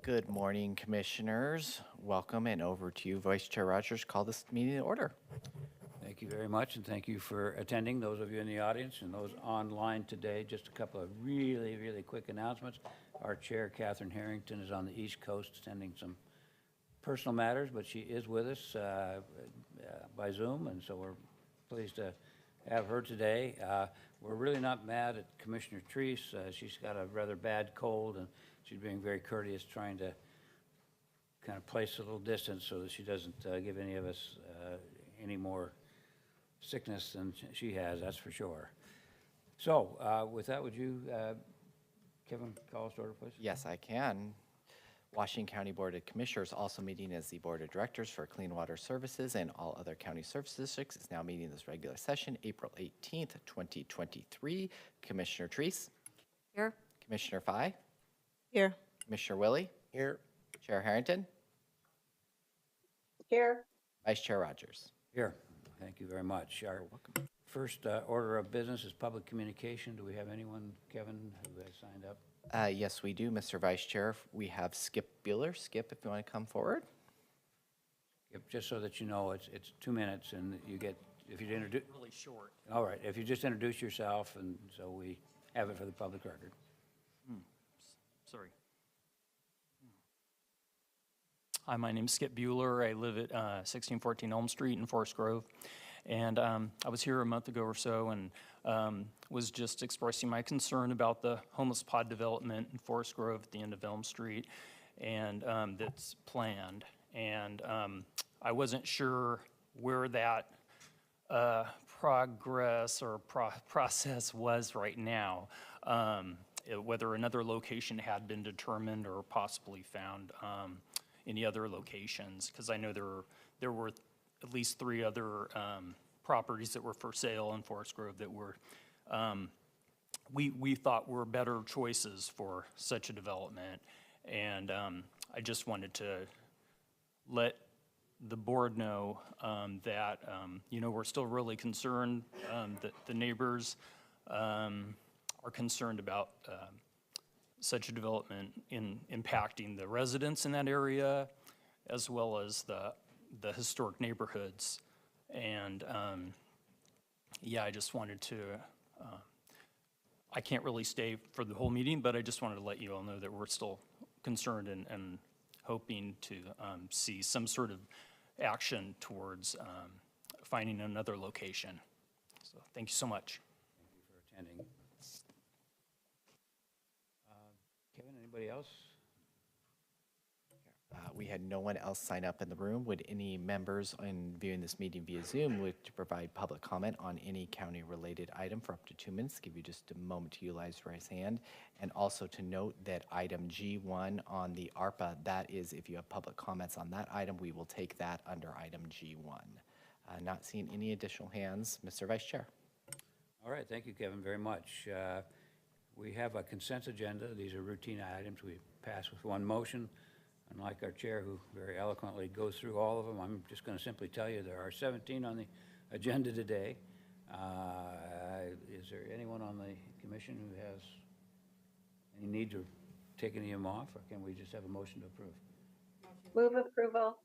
Good morning, commissioners. Welcome, and over to you, Vice Chair Rogers. Call this meeting to order. Thank you very much, and thank you for attending, those of you in the audience and those online today. Just a couple of really, really quick announcements. Our chair, Catherine Harrington, is on the East Coast attending some personal matters, but she is with us by Zoom, and so we're pleased to have her today. We're really not mad at Commissioner Treese. She's got a rather bad cold, and she's being very courteous, trying to kind of place a little distance so that she doesn't give any of us any more sickness than she has, that's for sure. So with that, would you, Kevin, call us to order, please? Yes, I can. Washington County Board of Commissioners, also meeting as the Board of Directors for Clean Water Services and all other county service districts, is now meeting this regular session, April 18th, 2023. Commissioner Treese? Here. Commissioner Fye? Here. Commissioner Willie? Here. Chair Harrington? Here. Vice Chair Rogers? Here. Thank you very much. Our first order of business is public communication. Do we have anyone, Kevin, who has signed up? Yes, we do, Mr. Vice Chair. We have Skip Bueller. Skip, if you want to come forward. Yep, just so that you know, it's 2 minutes, and you get, if you introduce. Really short. All right, if you just introduce yourself, and so we have it for the public record. Sorry. Hi, my name's Skip Bueller. I live at 1614 Elm Street in Forest Grove. And I was here a month ago or so and was just expressing my concern about the homeless pod development in Forest Grove at the end of Elm Street, and that's planned. And I wasn't sure where that progress or process was right now, whether another location had been determined or possibly found any other locations, because I know there were at least 3 other properties that were for sale in Forest Grove that were we thought were better choices for such a development. And I just wanted to let the board know that we're still really concerned that the neighbors are concerned about such a development in impacting the residents in that area, as well as the historic neighborhoods. And yeah, I just wanted to, I can't really stay for the whole meeting, but I just wanted to let you all know that we're still concerned and hoping to see some sort of action towards finding another location. So thank you so much. Thank you for attending. Kevin, anybody else? We had no one else sign up in the room. Would any members in viewing this meeting via Zoom wish to provide public comment on any county-related item for up to 2 minutes? Give you just a moment to utilize raise hand. And also to note that item G1 on the ARPA, that is, if you have public comments on that item, we will take that under item G1. Not seeing any additional hands. Mr. Vice Chair. All right, thank you, Kevin, very much. We have a consent agenda. These are routine items we pass with one motion. Unlike our chair, who very eloquently goes through all of them, I'm just going to simply tell you there are 17 on the agenda today. Is there anyone on the commission who has any need to take any of them off, or can we just have a motion to approve? Move approval.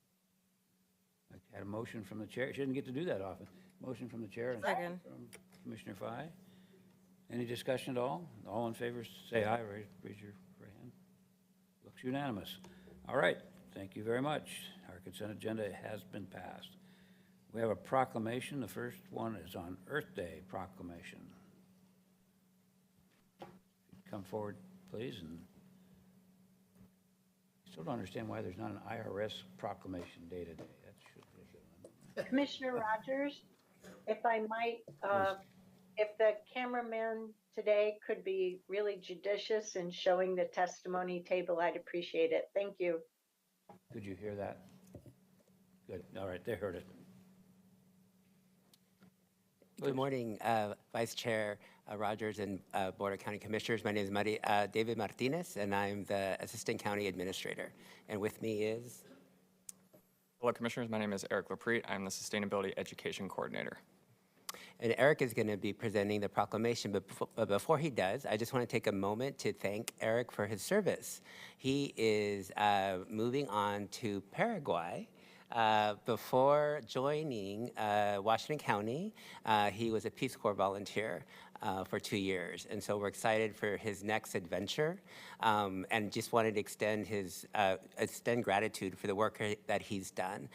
I had a motion from the chair. She didn't get to do that often. Motion from the chair and Second. from Commissioner Fye. Any discussion at all? All in favor, say aye. Raise your right hand. Looks unanimous. All right, thank you very much. Our consent agenda has been passed. We have a proclamation. The first one is on Earth Day Proclamation. Come forward, please. And I still don't understand why there's not an IRS proclamation day today. That should be a good one. Commissioner Rogers, if I might, if the cameraman today could be really judicious in showing the testimony table, I'd appreciate it. Thank you. Could you hear that? Good. All right, they heard it. Good morning, Vice Chair Rogers and Board of County Commissioners. My name is David Martinez, and I'm the Assistant County Administrator. And with me is? Hello, Commissioners. My name is Eric Laprete. I'm the Sustainability Education Coordinator. And Eric is going to be presenting the proclamation, but before he does, I just want to take a moment to thank Eric for his service. He is moving on to Paraguay. Before joining Washington County, he was a Peace Corps volunteer for 2 years. And so we're excited for his next adventure, and just wanted to extend gratitude for the work that he's done,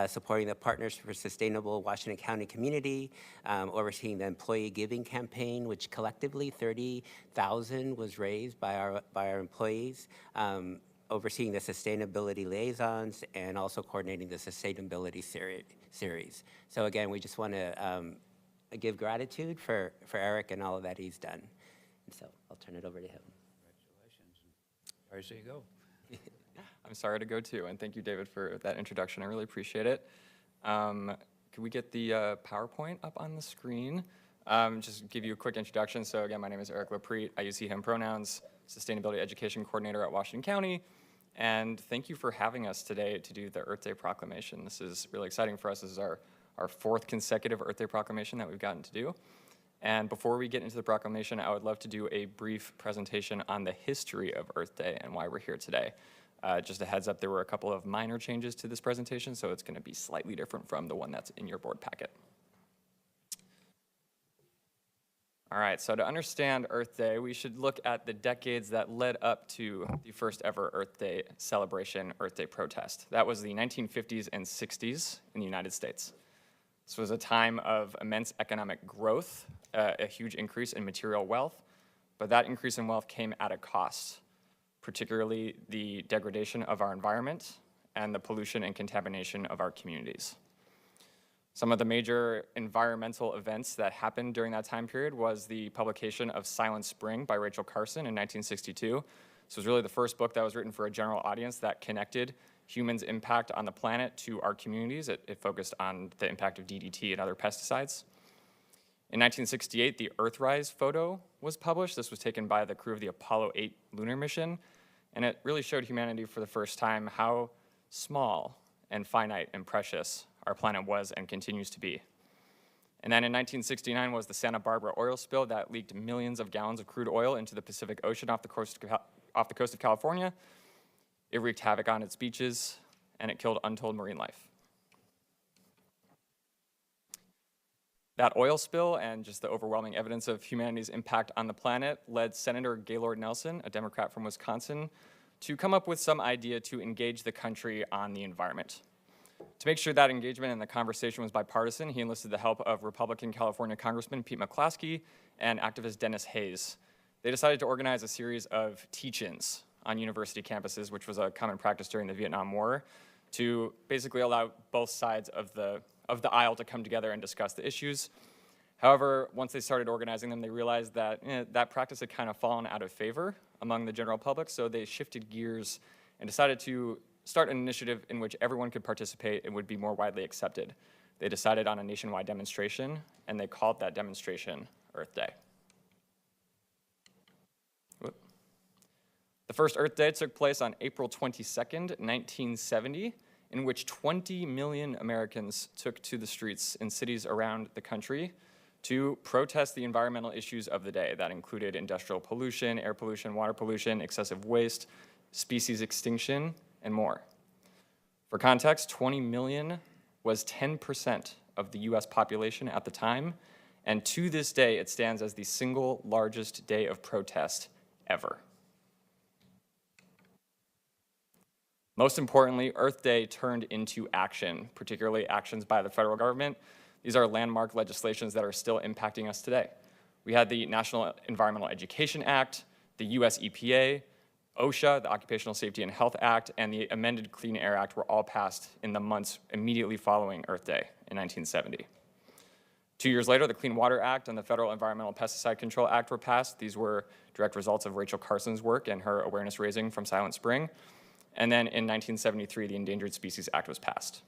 supporting the Partners for Sustainable Washington County Community, overseeing the employee giving campaign, which collectively $30,000 was raised by our employees, overseeing the sustainability liaisons, and also coordinating the sustainability series. So again, we just want to give gratitude for Eric and all of that he's done. And so I'll turn it over to him. Congratulations. Sorry to see you go. I'm sorry to go too, and thank you, David, for that introduction. I really appreciate it. Could we get the PowerPoint up on the screen? Just give you a quick introduction. So again, my name is Eric Laprete. I use he, him pronouns, Sustainability Education Coordinator at Washington County. And thank you for having us today to do the Earth Day Proclamation. This is really exciting for us. This is our fourth consecutive Earth Day Proclamation that we've gotten to do. And before we get into the proclamation, I would love to do a brief presentation on the history of Earth Day and why we're here today. Just a heads up, there were a couple of minor changes to this presentation, so it's going to be slightly different from the one that's in your board packet. All right, so to understand Earth Day, we should look at the decades that led up to the first ever Earth Day celebration, Earth Day protest. That was the 1950s and 60s in the United States. This was a time of immense economic growth, a huge increase in material wealth, but that increase in wealth came at a cost, particularly the degradation of our environment and the pollution and contamination of our communities. Some of the major environmental events that happened during that time period was the publication of Silent Spring by Rachel Carson in 1962. This was really the first book that was written for a general audience that connected humans' impact on the planet to our communities. It focused on the impact of DDT and other pesticides. In 1968, the Earthrise photo was published. This was taken by the crew of the Apollo 8 lunar mission, and it really showed humanity for the first time how small and finite and precious our planet was and continues to be. And then in 1969 was the Santa Barbara oil spill that leaked millions of gallons of crude oil into the Pacific Ocean off the coast of California. It wreaked havoc on its beaches, and it killed untold marine life. That oil spill and just the overwhelming evidence of humanity's impact on the planet led Senator Gaylord Nelson, a Democrat from Wisconsin, to come up with some idea to engage the country on the environment. To make sure that engagement and the conversation was bipartisan, he enlisted the help of Republican California Congressman Pete McCloskey and activist Dennis Hayes. They decided to organize a series of teach-ins on university campuses, which was a common practice during the Vietnam War, to basically allow both sides of the aisle to come together and discuss the issues. However, once they started organizing them, they realized that that practice had kind of fallen out of favor among the general public, so they shifted gears and decided to start an initiative in which everyone could participate and would be more widely accepted. They decided on a nationwide demonstration, and they called that demonstration Earth Day. The first Earth Day took place on April 22nd, 1970, in which 20 million Americans took to the streets in cities around the country to protest the environmental issues of the day. That included industrial pollution, air pollution, water pollution, excessive waste, species extinction, and more. For context, 20 million was 10% of the US population at the time, and to this day, it stands as the single largest day of protest ever. Most importantly, Earth Day turned into action, particularly actions by the federal government. These are landmark legislations that are still impacting us today. We had the National Environmental Education Act, the US EPA, OSHA, the Occupational Safety and Health Act, and the amended Clean Air Act were all passed in the months immediately following Earth Day in 1970. 2 years later, the Clean Water Act and the Federal Environmental Pesticide Control Act were passed. These were direct results of Rachel Carson's work and her awareness raising from Silent Spring. And then in 1973, the Endangered Species Act was passed.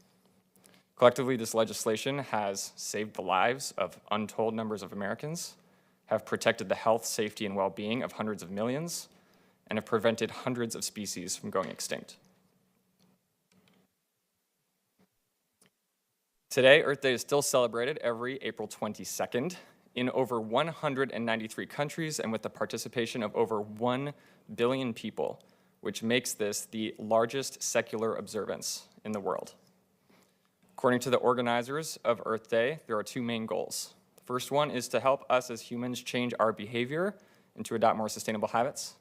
Collectively, this legislation has saved the lives of untold numbers of Americans, have protected the health, safety, and well-being of hundreds of millions, and have prevented hundreds of species from going extinct. Today, Earth Day is still celebrated every April 22nd in over 193 countries and with the participation of over 1 billion people, which makes this the largest secular observance in the world. According to the organizers of Earth Day, there are two main goals. The first one is to help us as humans change our behavior and to adopt more sustainable habits.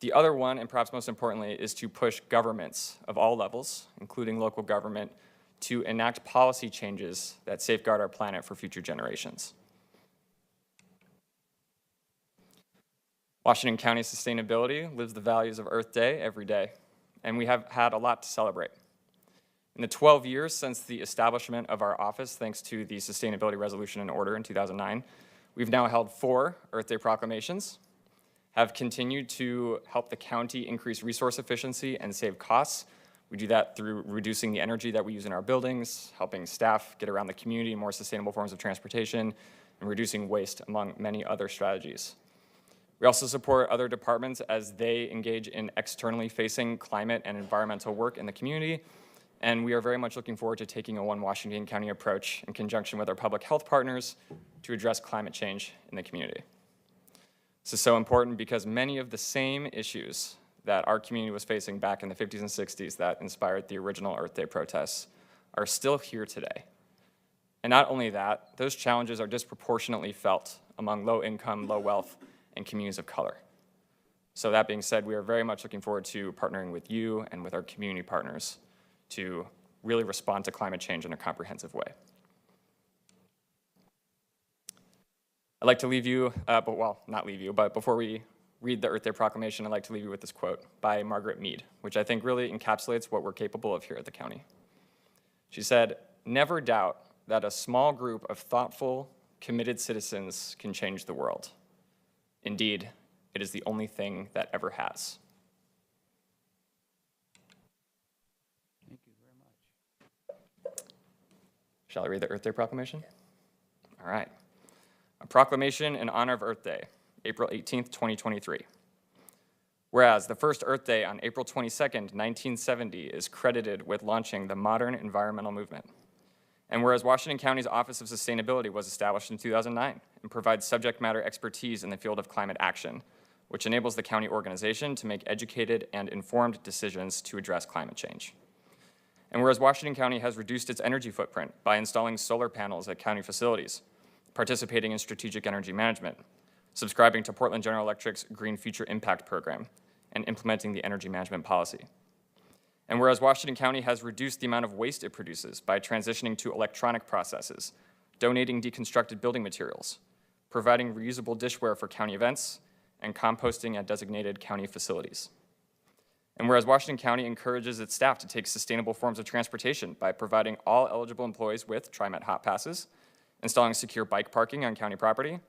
The other one, and perhaps most importantly, is to push governments of all levels, including local government, to enact policy changes that safeguard our planet for future generations. Washington County sustainability lives the values of Earth Day every day, and we have had a lot to celebrate. In the 12 years since the establishment of our office, thanks to the Sustainability Resolution and Order in 2009, we've now held 4 Earth Day proclamations, have continued to help the county increase resource efficiency and save costs. We do that through reducing the energy that we use in our buildings, helping staff get around the community in more sustainable forms of transportation, and reducing waste, among many other strategies. We also support other departments as they engage in externally facing climate and environmental work in the community, and we are very much looking forward to taking a One Washington County approach in conjunction with our public health partners to address climate change in the community. This is so important because many of the same issues that our community was facing back in the 50s and 60s that inspired the original Earth Day protests are still here today. And not only that, those challenges are disproportionately felt among low income, low wealth, and communities of color. So that being said, we are very much looking forward to partnering with you and with our community partners to really respond to climate change in a comprehensive way. I'd like to leave you, not leave you, but before we read the Earth Day Proclamation, I'd like to leave you with this quote by Margaret Mead, which I think really encapsulates what we're capable of here at the county. She said, "Never doubt that a small group of thoughtful, committed citizens can change the world. Indeed, it is the only thing that ever has." Thank you very much. Shall I read the Earth Day Proclamation? All right. A proclamation in honor of Earth Day, April 18th, 2023. Whereas the first Earth Day on April 22nd, 1970 is credited with launching the modern environmental movement. And whereas Washington County's Office of Sustainability was established in 2009 and provides subject matter expertise in the field of climate action, which enables the county organization to make educated and informed decisions to address climate change. And whereas Washington County has reduced its energy footprint by installing solar panels at county facilities, participating in strategic energy management, subscribing to Portland General Electric's Green Future Impact Program, and implementing the energy management policy. And whereas Washington County has reduced the amount of waste it produces by transitioning to electronic processes, donating deconstructed building materials, providing reusable dishware for county events, and composting at designated county facilities. And whereas Washington County encourages its staff to take sustainable forms of transportation by providing all eligible employees with TriMet Hot Passes, installing secure bike parking on county property,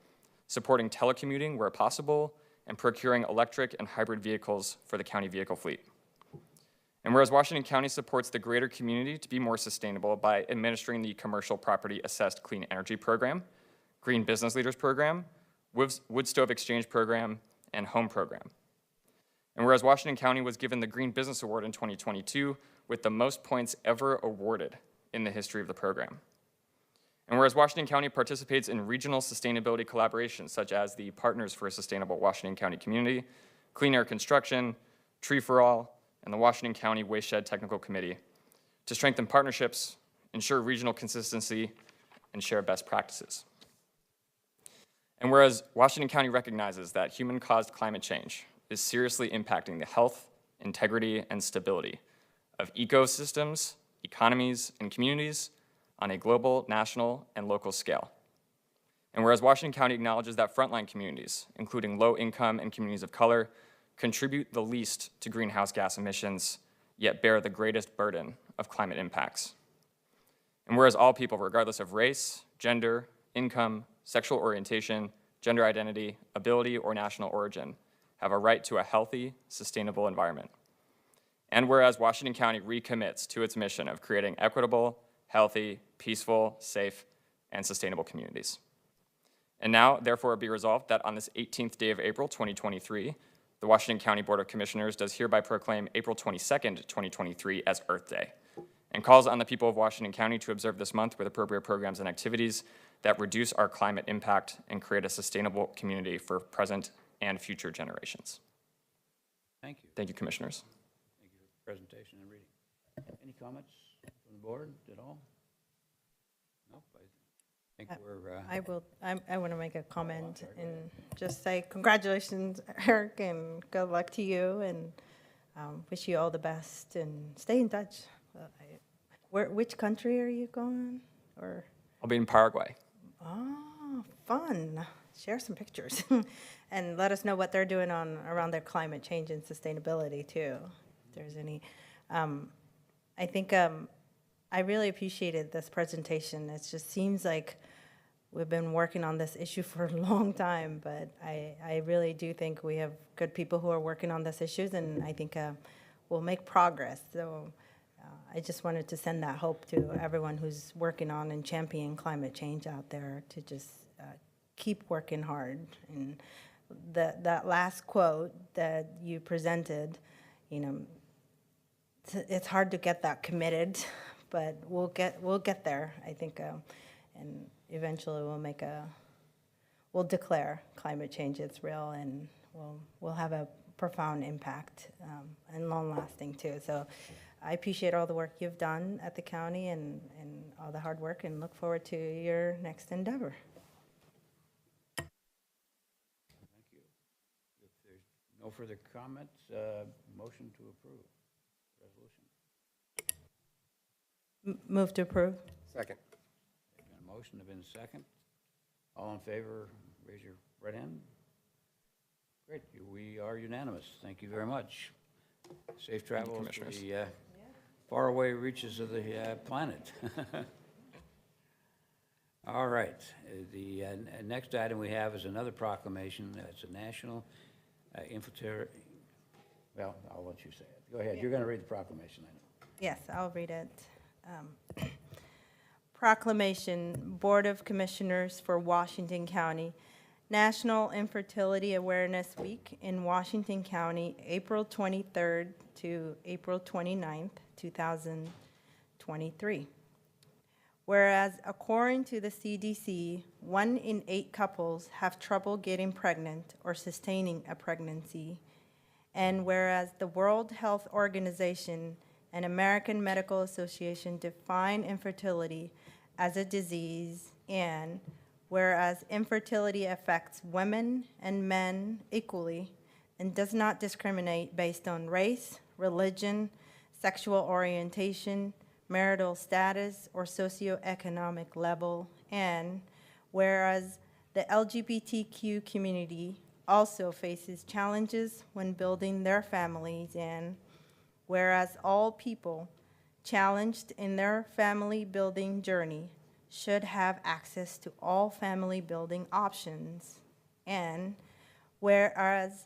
supporting telecommuting where possible, and procuring electric and hybrid vehicles for the county vehicle fleet. And whereas Washington County supports the greater community to be more sustainable by administering the Commercial Property Assessed Clean Energy Program, Green Business Leaders Program, Wood Stove Exchange Program, and Home Program. And whereas Washington County was given the Green Business Award in 2022 with the most points ever awarded in the history of the program. And whereas Washington County participates in regional sustainability collaborations such as the Partners for a Sustainable Washington County Community, Clean Air Construction, Tree for All, and the Washington County Wayshed Technical Committee to strengthen partnerships, ensure regional consistency, and share best practices. And whereas Washington County recognizes that human-caused climate change is seriously impacting the health, integrity, and stability of ecosystems, economies, and communities on a global, national, and local scale. And whereas Washington County acknowledges that frontline communities, including low-income and communities of color, contribute the least to greenhouse gas emissions, yet bear the greatest burden of climate impacts. And whereas all people, regardless of race, gender, income, sexual orientation, gender identity, ability, or national origin, have a right to a healthy, sustainable environment. And whereas Washington County recommits to its mission of creating equitable, healthy, peaceful, safe, and sustainable communities. And now, therefore, be resolved that on this 18th day of April, 2023, the Washington County Board of Commissioners does hereby proclaim April 22nd, 2023 as Earth Day. and calls on the people of Washington County to observe this month with appropriate programs and activities that reduce our climate impact and create a sustainable community for present and future generations. Thank you. Thank you, Commissioners. Thank you for the presentation and reading. Any comments from the board at all? Nope, I think we're, I want to make a comment and just say congratulations, Eric, and good luck to you, and wish you all the best, and stay in touch. Which country are you going? Or I'll be in Paraguay. oh, fun! Share some pictures, and let us know what they're doing around their climate change and sustainability too. If there's any, I think I really appreciated this presentation. It just seems like we've been working on this issue for a long time, but I really do think we have good people who are working on these issues, and I think we'll make progress. So I just wanted to send that hope to everyone who's working on and championing climate change out there to just keep working hard. And that last quote that you presented, you know, it's hard to get that committed, but we'll get there, I think, and eventually we'll declare climate change is real, and we'll have a profound impact and long-lasting too. So I appreciate all the work you've done at the county and all the hard work, and look forward to your next endeavor. thank you. If there's no further comments, motion to approve resolution. Move to approve. Second. A motion to been second. All in favor, raise your right hand. Great, we are unanimous. Thank you very much. Safe travels to Commissioners. the faraway reaches of the planet. All right, the next item we have is another proclamation. It's a national infertility. Well, I'll let you say it. Go ahead. You're going to read the proclamation, I know. Yes, I'll read it. Proclamation, Board of Commissioners for Washington County, National Infertility Awareness Week in Washington County, April 23rd to April 29th, 2023. Whereas, according to the CDC, 1 in 8 couples have trouble getting pregnant or sustaining a pregnancy. And whereas the World Health Organization and American Medical Association define infertility as a disease, and whereas infertility affects women and men equally and does not discriminate based on race, religion, sexual orientation, marital status, or socioeconomic level, and whereas the LGBTQ community also faces challenges when building their families, and whereas all people challenged in their family building journey should have access to all family building options, and whereas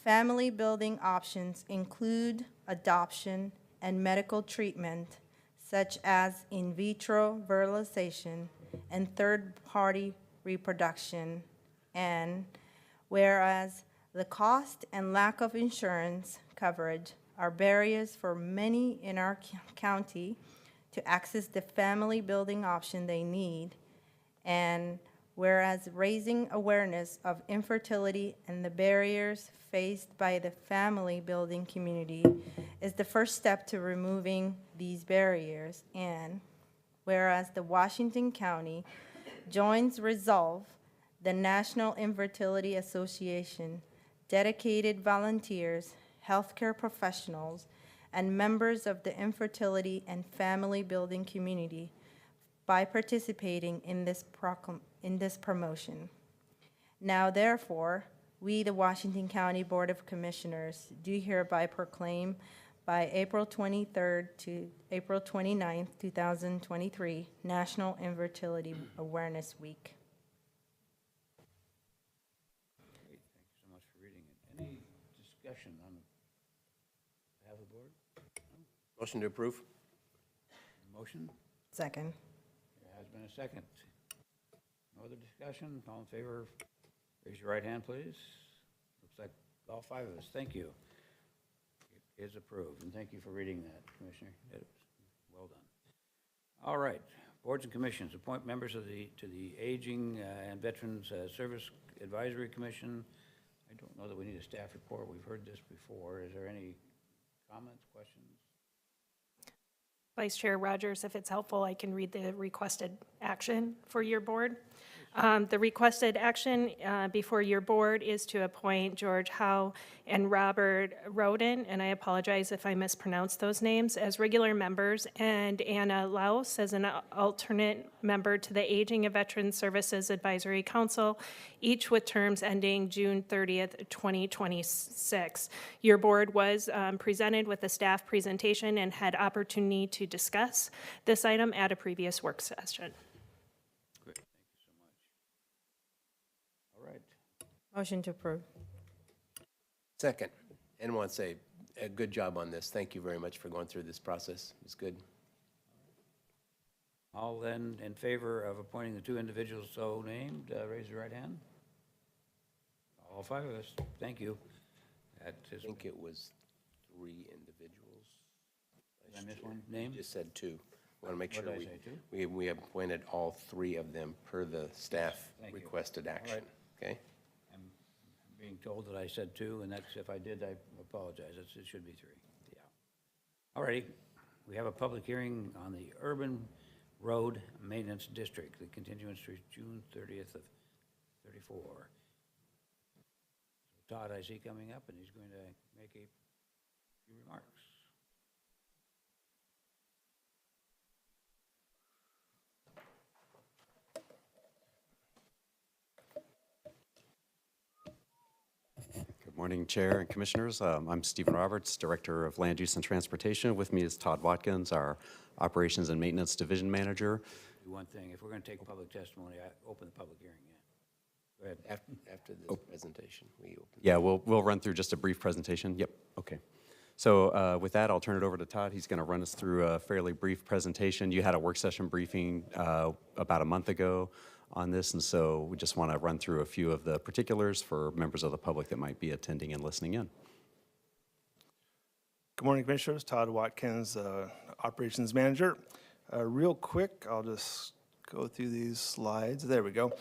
family building options include adoption and medical treatment such as in vitro fertilization and third-party reproduction, and whereas the cost and lack of insurance coverage are barriers for many in our county to access the family building option they need, and whereas raising awareness of infertility and the barriers faced by the family building community is the first step to removing these barriers, and whereas the Washington County joins Resolve, the National Infertility Association, dedicated volunteers, healthcare professionals, and members of the infertility and family building community by participating in this promotion. Now, therefore, we, the Washington County Board of Commissioners, do hereby proclaim by April 23rd to April 29th, 2023, National Infertility Awareness Week. Great, thank you so much for reading it. Any discussion on behalf of the board? Motion to approve. Motion? Second. There has been a second. No other discussion? All in favor, raise your right hand, please. Looks like all 5 of us. Thank you. It is approved, and thank you for reading that, Commissioner. It was well done. All right, boards and commissions, appoint members to the Aging and Veterans Service Advisory Commission. I don't know that we need a staff report. We've heard this before. Is there any comments, questions? Vice Chair Rogers, if it's helpful, I can read the requested action for your board. The requested action before your board is to appoint George Howe and Robert Roden, and I apologize if I mispronounce those names, as regular members, and Anna Laus as an alternate member to the Aging and Veterans Services Advisory Council, each with terms ending June 30th, 2026. Your board was presented with a staff presentation and had opportunity to discuss this item at a previous work session. Great, thank you so much. All right. Motion to approve. Second. And want to say a good job on this. Thank you very much for going through this process. It's good. All then in favor of appointing the two individuals so named, raise your right hand. All five of us, thank you. That I is, think it was 3 individuals. did I miss one name? You just said 2. Want to make sure What did I say, 2? we appointed all 3 of them per the staff Thank you. requested action. Okay? I'm being told that I said 2, and that's, if I did, I apologize. It should be 3. Yeah. All righty. We have a public hearing on the Urban Road Maintenance District. The continuance to June 30th of 34. So Todd, I see coming up, and he's going to make a few remarks. Good morning, Chair and Commissioners. I'm Stephen Roberts, Director of Land Use and Transportation. With me is Todd Watkins, our Operations and Maintenance Division Manager. Do one thing. If we're going to take public testimony, I open the public hearing yet. Go ahead. After this presentation, we open. Yeah, we'll run through just a brief presentation. Yep, okay. So with that, I'll turn it over to Todd. He's going to run us through a fairly brief presentation. You had a work session briefing about a month ago on this, and so we just want to run through a few of the particulars for members of the public that might be attending and listening in. Good morning, Commissioners. Todd Watkins, Operations Manager. Real quick, I'll just go through these slides. There we go.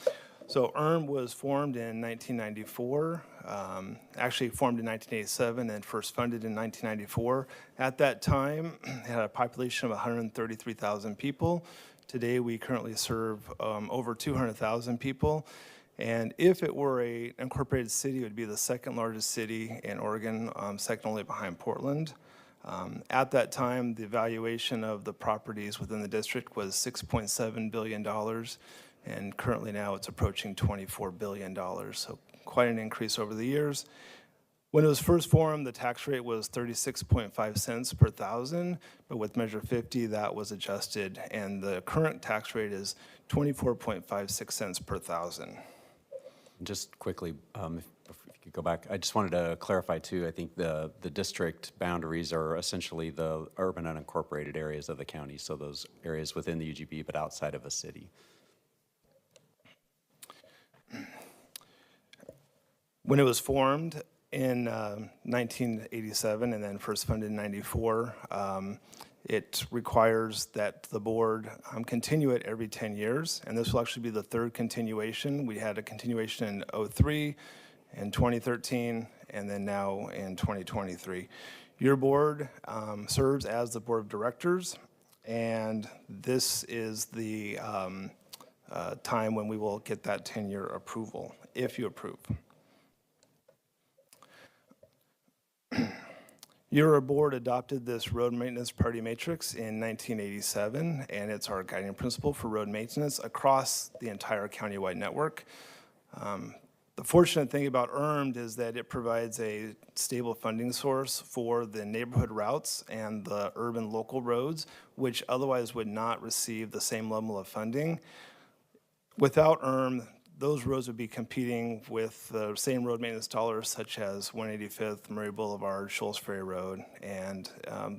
So ERM was formed in 1994, actually formed in 1987 and first funded in 1994. At that time, it had a population of 133,000 people. Today, we currently serve over 200,000 people. And if it were an incorporated city, it would be the second largest city in Oregon, second only behind Portland. At that time, the valuation of the properties within the district was $6.7 billion, and currently now it's approaching $24 billion, so quite an increase over the years. When it was first formed, the tax rate was 36.5 cents per thousand, but with Measure 50, that was adjusted, and the current tax rate is 24.56 cents per thousand. Just quickly, if you could go back, I just wanted to clarify too, I think the district boundaries are essentially the urban unincorporated areas of the county, so those areas within the UGB but outside of a city. When it was formed in 1987 and then first funded in 94, it requires that the board continue it every 10 years, and this will actually be the third continuation. We had a continuation in 2003, in 2013, and then now in 2023. Your board serves as the board of directors, and this is the time when we will get that 10-year approval, if you approve. Your board adopted this road maintenance priority matrix in 1987, and it's our guiding principle for road maintenance across the entire countywide network. The fortunate thing about ERMD is that it provides a stable funding source for the neighborhood routes and the urban local roads, which otherwise would not receive the same level of funding. Without ERMD, those roads would be competing with the same road maintenance dollars such as 185th, Murray Boulevard, Shoals Ferry Road, and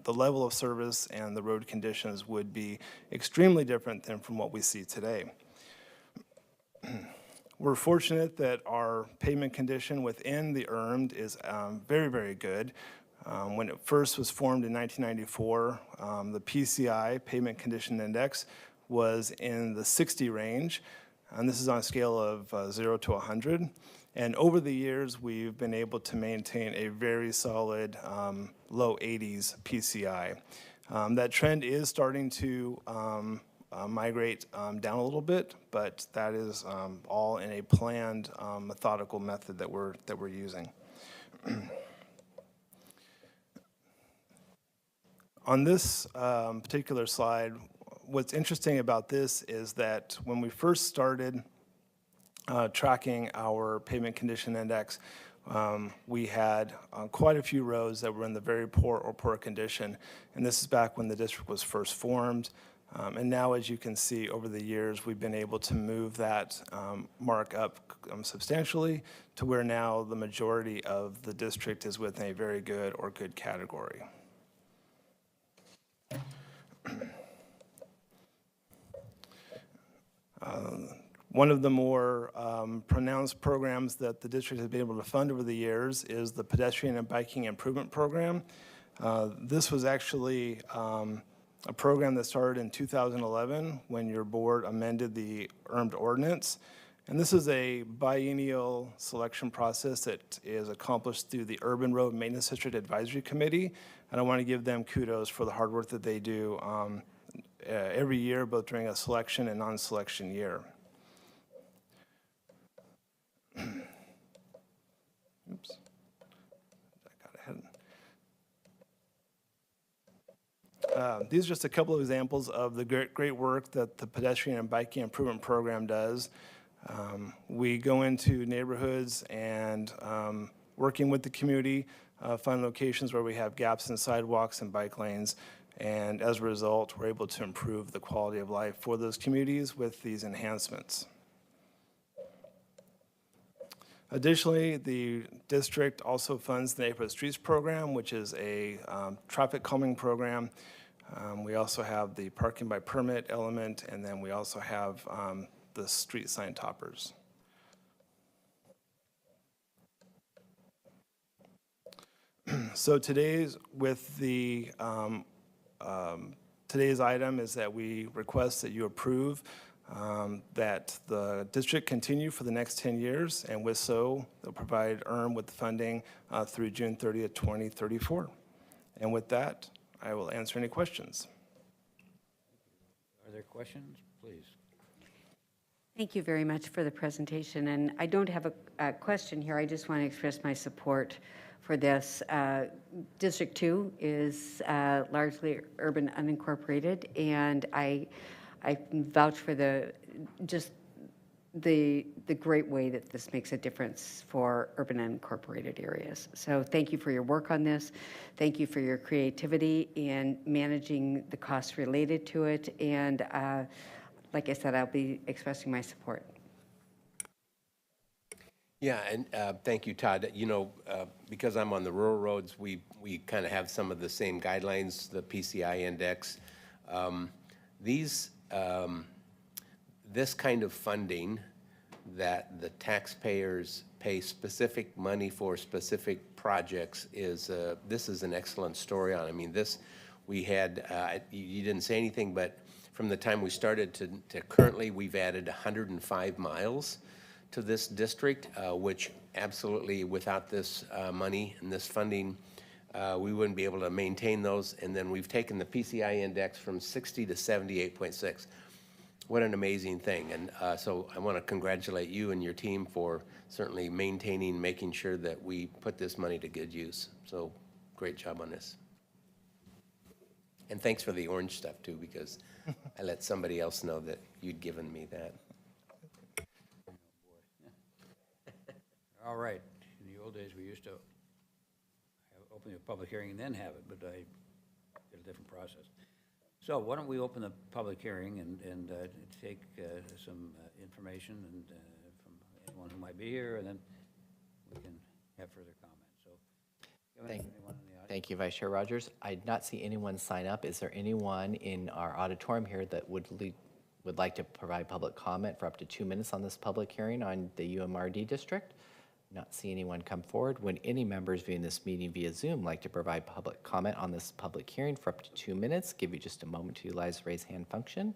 the level of service and the road conditions would be extremely different than from what we see today. We're fortunate that our pavement condition within the ERMD is very, very good. When it first was formed in 1994, the PCI, Payment Condition Index, was in the 60 range, and this is on a scale of 0 to 100. And over the years, we've been able to maintain a very solid low 80s PCI. That trend is starting to migrate down a little bit, but that is all in a planned, methodical method that we're using. On this particular slide, what's interesting about this is that when we first started tracking our payment condition index, we had quite a few roads that were in the very poor or poor condition, and this is back when the district was first formed. And now, as you can see, over the years, we've been able to move that mark up substantially to where now the majority of the district is within a very good or good category. One of the more pronounced programs that the district has been able to fund over the years is the Pedestrian and Biking Improvement Program. This was actually a program that started in 2011 when your board amended the ERMD ordinance. And this is a biennial selection process that is accomplished through the Urban Road Maintenance District Advisory Committee. And I want to give them kudos for the hard work that they do every year, both during a selection and non-selection year. Oops, I got ahead. These are just a couple of examples of the great work that the Pedestrian and Biking Improvement Program does. We go into neighborhoods and working with the community, find locations where we have gaps in sidewalks and bike lanes, and as a result, we're able to improve the quality of life for those communities with these enhancements. Additionally, the district also funds the Neighborhood Streets Program, which is a traffic calming program. We also have the parking by permit element, and then we also have the street sign toppers. So today's item is that we request that you approve that the district continue for the next 10 years, and with so, they'll provide ERM with the funding through June 30th, 2034. And with that, I will answer any questions. Are there questions? Please. Thank you very much for the presentation. And I don't have a question here. I just want to express my support for this. District 2 is largely urban unincorporated, and I vouch for the great way that this makes a difference for urban unincorporated areas. So thank you for your work on this. Thank you for your creativity in managing the costs related to it. And like I said, I'll be expressing my support. Yeah, and thank you, Todd. You know, because I'm on the rural roads, we kind of have some of the same guidelines, the PCI index. This kind of funding that the taxpayers pay specific money for specific projects is, this is an excellent story on. I mean, this, we had, you didn't say anything, but from the time we started to currently, we've added 105 miles to this district, which absolutely without this money and this funding, we wouldn't be able to maintain those. And then we've taken the PCI index from 60 to 78.6. What an amazing thing. And so I want to congratulate you and your team for certainly maintaining, making sure that we put this money to good use. So great job on this. And thanks for the orange stuff too, because I let somebody else know that you'd given me that. All right. In the old days, we used to open a public hearing and then have it, but I did a different process. So why don't we open the public hearing and take some information and from anyone who might be here, and then we can have further comments. So, anyone in the audience? Thank you, Vice Chair Rogers. I did not see anyone sign up. Is there anyone in our auditorium here that would like to provide public comment for up to 2 minutes on this public hearing on the UMRD district? Not see anyone come forward. Would any members viewing this meeting via Zoom like to provide public comment on this public hearing for up to 2 minutes? Give you just a moment to utilize the raise hand function.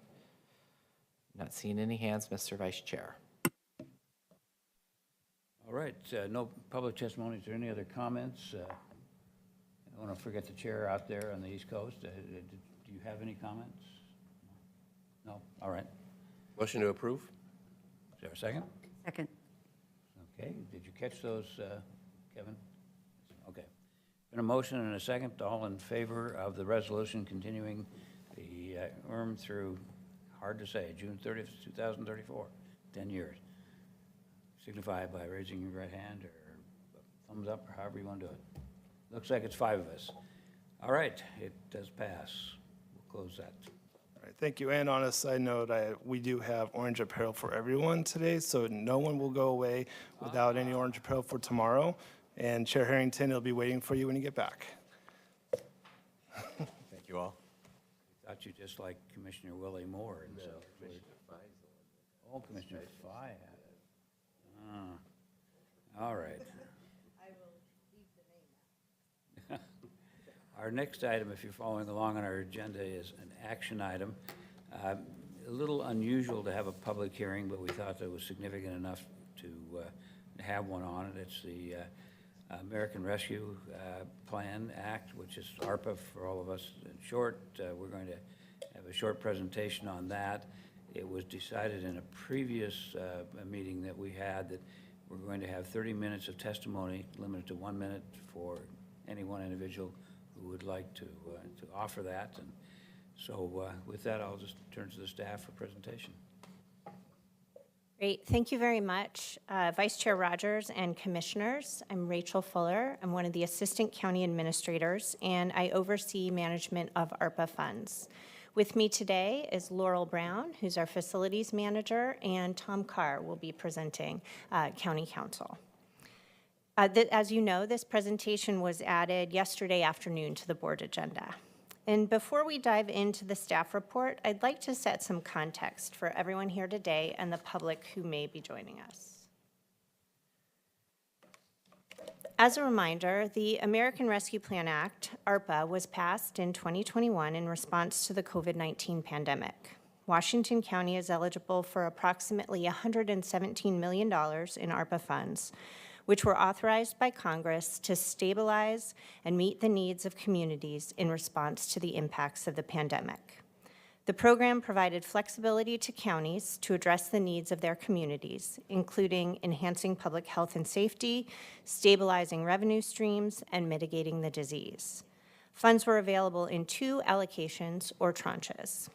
Not seeing any hands, Mr. Vice Chair. All right, no public testimony. Is there any other comments? I don't want to forget the chair out there on the East Coast. Do you have any comments? No? All right. Motion to approve? Is there a second? Second. Okay, did you catch those, Kevin? Okay. Been a motion and a second. All in favor of the resolution continuing the URM through, hard to say, June 30th, 2034, 10 years. Signify by raising your right hand or thumbs up, or however you want to do it. Looks like it's 5 of us. All right, it does pass. We'll close that. All right, thank you. And on a side note, we do have orange apparel for everyone today, so no one will go away without any orange apparel for tomorrow. And Chair Harrington, it'll be waiting for you when you get back. Thank you all. Thought you just like Commissioner Willie Moore. And so oh, Commissioner Fye had it. All right. I will leave the name out. Our next item, if you're following along on our agenda, is an action item. A little unusual to have a public hearing, but we thought that was significant enough to have one on it. It's the American Rescue Plan Act, which is ARPA for all of us in short. We're going to have a short presentation on that. It was decided in a previous meeting that we had that we're going to have 30 minutes of testimony, limited to 1 minute for any one individual who would like to offer that. And so with that, I'll just turn to the staff for presentation. Great. Thank you very much, Vice Chair Rogers and Commissioners. I'm Rachel Fuller. I'm one of the Assistant County Administrators, and I oversee management of ARPA funds. With me today is Laurel Brown, who's our Facilities Manager, and Tom Carr will be presenting County Council. As you know, this presentation was added yesterday afternoon to the board agenda. And before we dive into the staff report, I'd like to set some context for everyone here today and the public who may be joining us. As a reminder, the American Rescue Plan Act, ARPA, was passed in 2021 in response to the COVID-19 pandemic. Washington County is eligible for approximately $117 million in ARPA funds, which were authorized by Congress to stabilize and meet the needs of communities in response to the impacts of the pandemic. The program provided flexibility to counties to address the needs of their communities, including enhancing public health and safety, stabilizing revenue streams, and mitigating the disease. Funds were available in 2 allocations or tranches.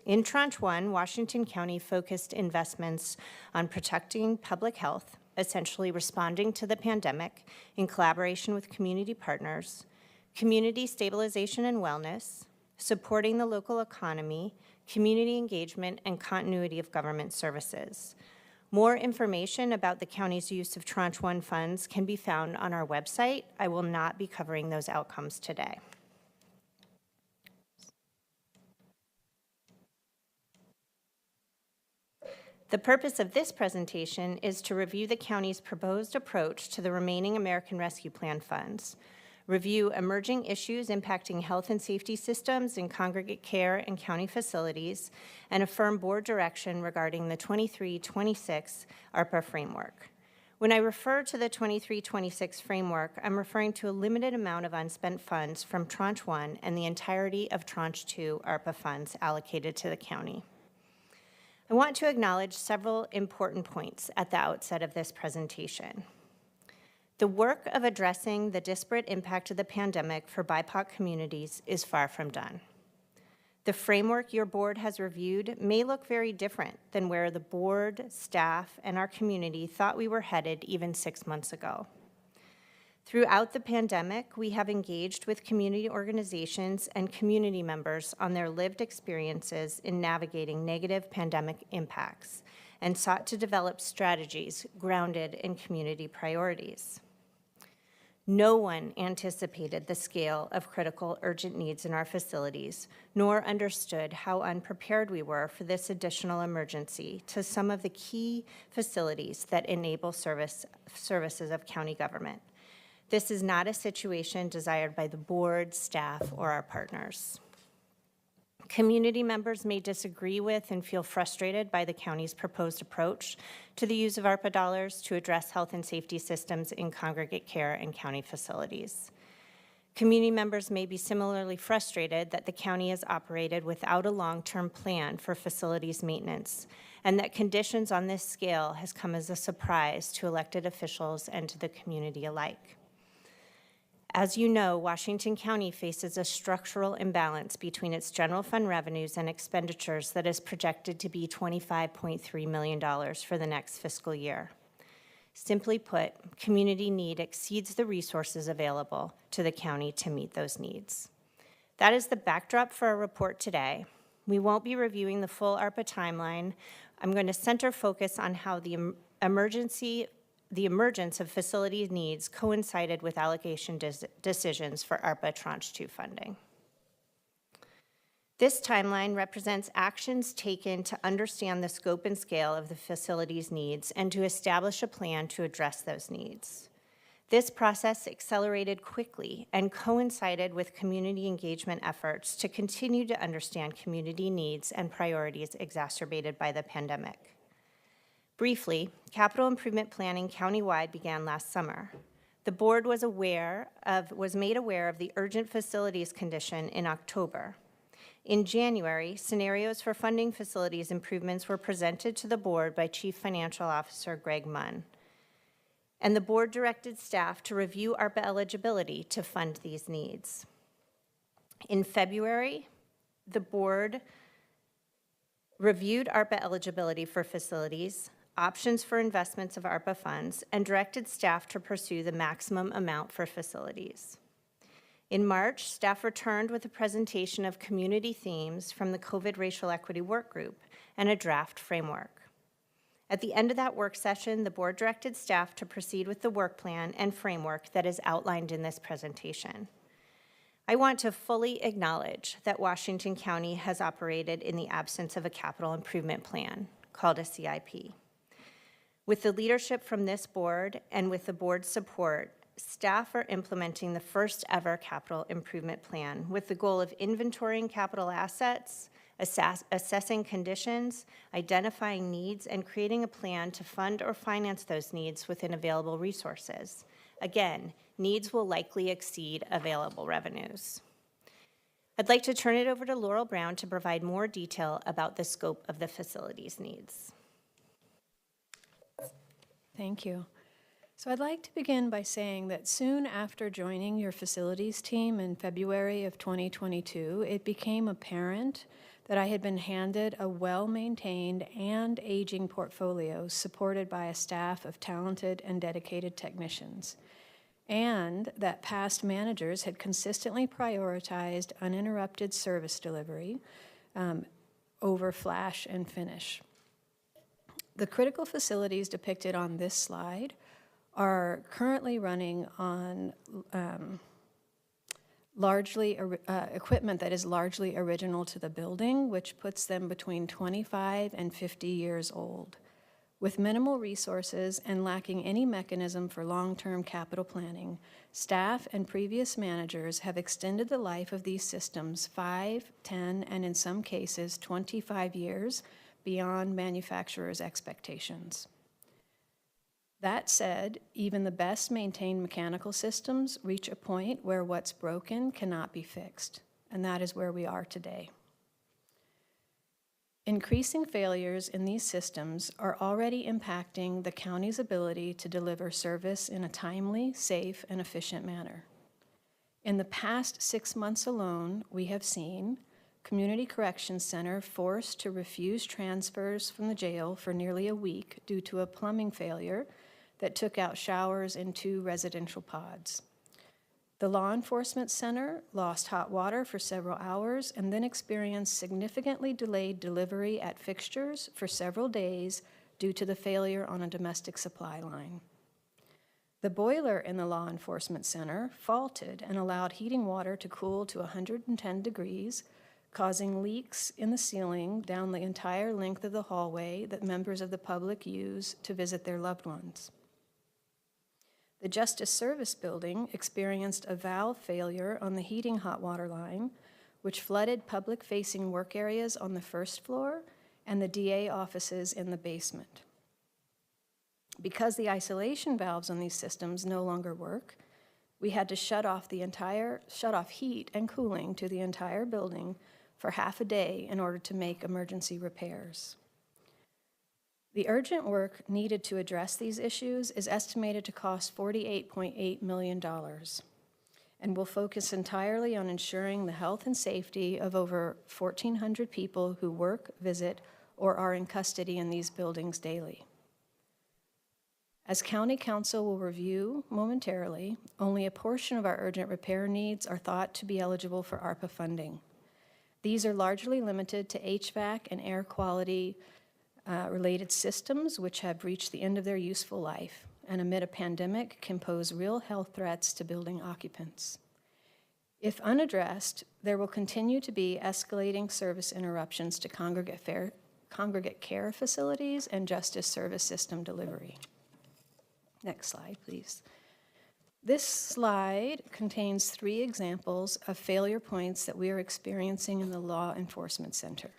In Tranche 1, Washington County focused investments on protecting public health, essentially responding to the pandemic in collaboration with community partners, community stabilization and wellness, supporting the local economy, community engagement, and continuity of government services. More information about the county's use of Tranche 1 funds can be found on our website. I will not be covering those outcomes today. The purpose of this presentation is to review the county's proposed approach to the remaining American Rescue Plan funds, review emerging issues impacting health and safety systems in congregate care and county facilities, and affirm board direction regarding the 23-26 ARPA framework. When I refer to the 23-26 framework, I'm referring to a limited amount of unspent funds from Tranche 1 and the entirety of Tranche 2 ARPA funds allocated to the county. I want to acknowledge several important points at the outset of this presentation. The work of addressing the disparate impact of the pandemic for BIPOC communities is far from done. The framework your board has reviewed may look very different than where the board, staff, and our community thought we were headed even 6 months ago. Throughout the pandemic, we have engaged with community organizations and community members on their lived experiences in navigating negative pandemic impacts and sought to develop strategies grounded in community priorities. No one anticipated the scale of critical urgent needs in our facilities, nor understood how unprepared we were for this additional emergency to some of the key facilities that enable services of county government. This is not a situation desired by the board, staff, or our partners. Community members may disagree with and feel frustrated by the county's proposed approach to the use of ARPA dollars to address health and safety systems in congregate care and county facilities. Community members may be similarly frustrated that the county has operated without a long-term plan for facilities maintenance, and that conditions on this scale has come as a surprise to elected officials and to the community alike. As you know, Washington County faces a structural imbalance between its general fund revenues and expenditures that is projected to be $25.3 million for the next fiscal year. Simply put, community need exceeds the resources available to the county to meet those needs. That is the backdrop for our report today. We won't be reviewing the full ARPA timeline. I'm going to center focus on how the emergence of facility needs coincided with allocation decisions for ARPA Tranche 2 funding. This timeline represents actions taken to understand the scope and scale of the facility's needs and to establish a plan to address those needs. This process accelerated quickly and coincided with community engagement efforts to continue to understand community needs and priorities exacerbated by the pandemic. Briefly, capital improvement planning countywide began last summer. The board was made aware of the urgent facilities condition in October. In January, scenarios for funding facilities improvements were presented to the board by Chief Financial Officer Greg Munn. And the board directed staff to review ARPA eligibility to fund these needs. In February, the board reviewed ARPA eligibility for facilities, options for investments of ARPA funds, and directed staff to pursue the maximum amount for facilities. In March, staff returned with a presentation of community themes from the COVID Racial Equity Work Group and a draft framework. At the end of that work session, the board directed staff to proceed with the work plan and framework that is outlined in this presentation. I want to fully acknowledge that Washington County has operated in the absence of a capital improvement plan, called a CIP. With the leadership from this board and with the board's support, staff are implementing the first ever capital improvement plan with the goal of inventorying capital assets, assessing conditions, identifying needs, and creating a plan to fund or finance those needs within available resources. Again, needs will likely exceed available revenues. I'd like to turn it over to Laurel Brown to provide more detail about the scope of the facilities needs. Thank you. So I'd like to begin by saying that soon after joining your facilities team in February of 2022, it became apparent that I had been handed a well-maintained and aging portfolio supported by a staff of talented and dedicated technicians, and that past managers had consistently prioritized uninterrupted service delivery over flash and finish. The critical facilities depicted on this slide are currently running on equipment that is largely original to the building, which puts them between 25 and 50 years old. With minimal resources and lacking any mechanism for long-term capital planning, staff and previous managers have extended the life of these systems 5, 10, and in some cases 25 years beyond manufacturers' expectations. That said, even the best maintained mechanical systems reach a point where what's broken cannot be fixed, and that is where we are today. Increasing failures in these systems are already impacting the county's ability to deliver service in a timely, safe, and efficient manner. In the past 6 months alone, we have seen Community Corrections Center forced to refuse transfers from the jail for nearly a week due to a plumbing failure that took out showers in 2 residential pods. The Law Enforcement Center lost hot water for several hours and then experienced significantly delayed delivery at fixtures for several days due to the failure on a domestic supply line. The boiler in the Law Enforcement Center faulted and allowed heating water to cool to 110 degrees, causing leaks in the ceiling down the entire length of the hallway that members of the public use to visit their loved ones. The Justice Service Building experienced a valve failure on the heating hot water line, which flooded public-facing work areas on the first floor and the DA offices in the basement. Because the isolation valves on these systems no longer work, we had to shut off heat and cooling to the entire building for half a day in order to make emergency repairs. The urgent work needed to address these issues is estimated to cost $48.8 million and will focus entirely on ensuring the health and safety of over 1,400 people who work, visit, or are in custody in these buildings daily. As County Council will review momentarily, only a portion of our urgent repair needs are thought to be eligible for ARPA funding. These are largely limited to HVAC and air quality related systems which have reached the end of their useful life and amid a pandemic can pose real health threats to building occupants. If unaddressed, there will continue to be escalating service interruptions to congregate care facilities and justice service system delivery. Next slide, please. This slide contains 3 examples of failure points that we are experiencing in the Law Enforcement Center.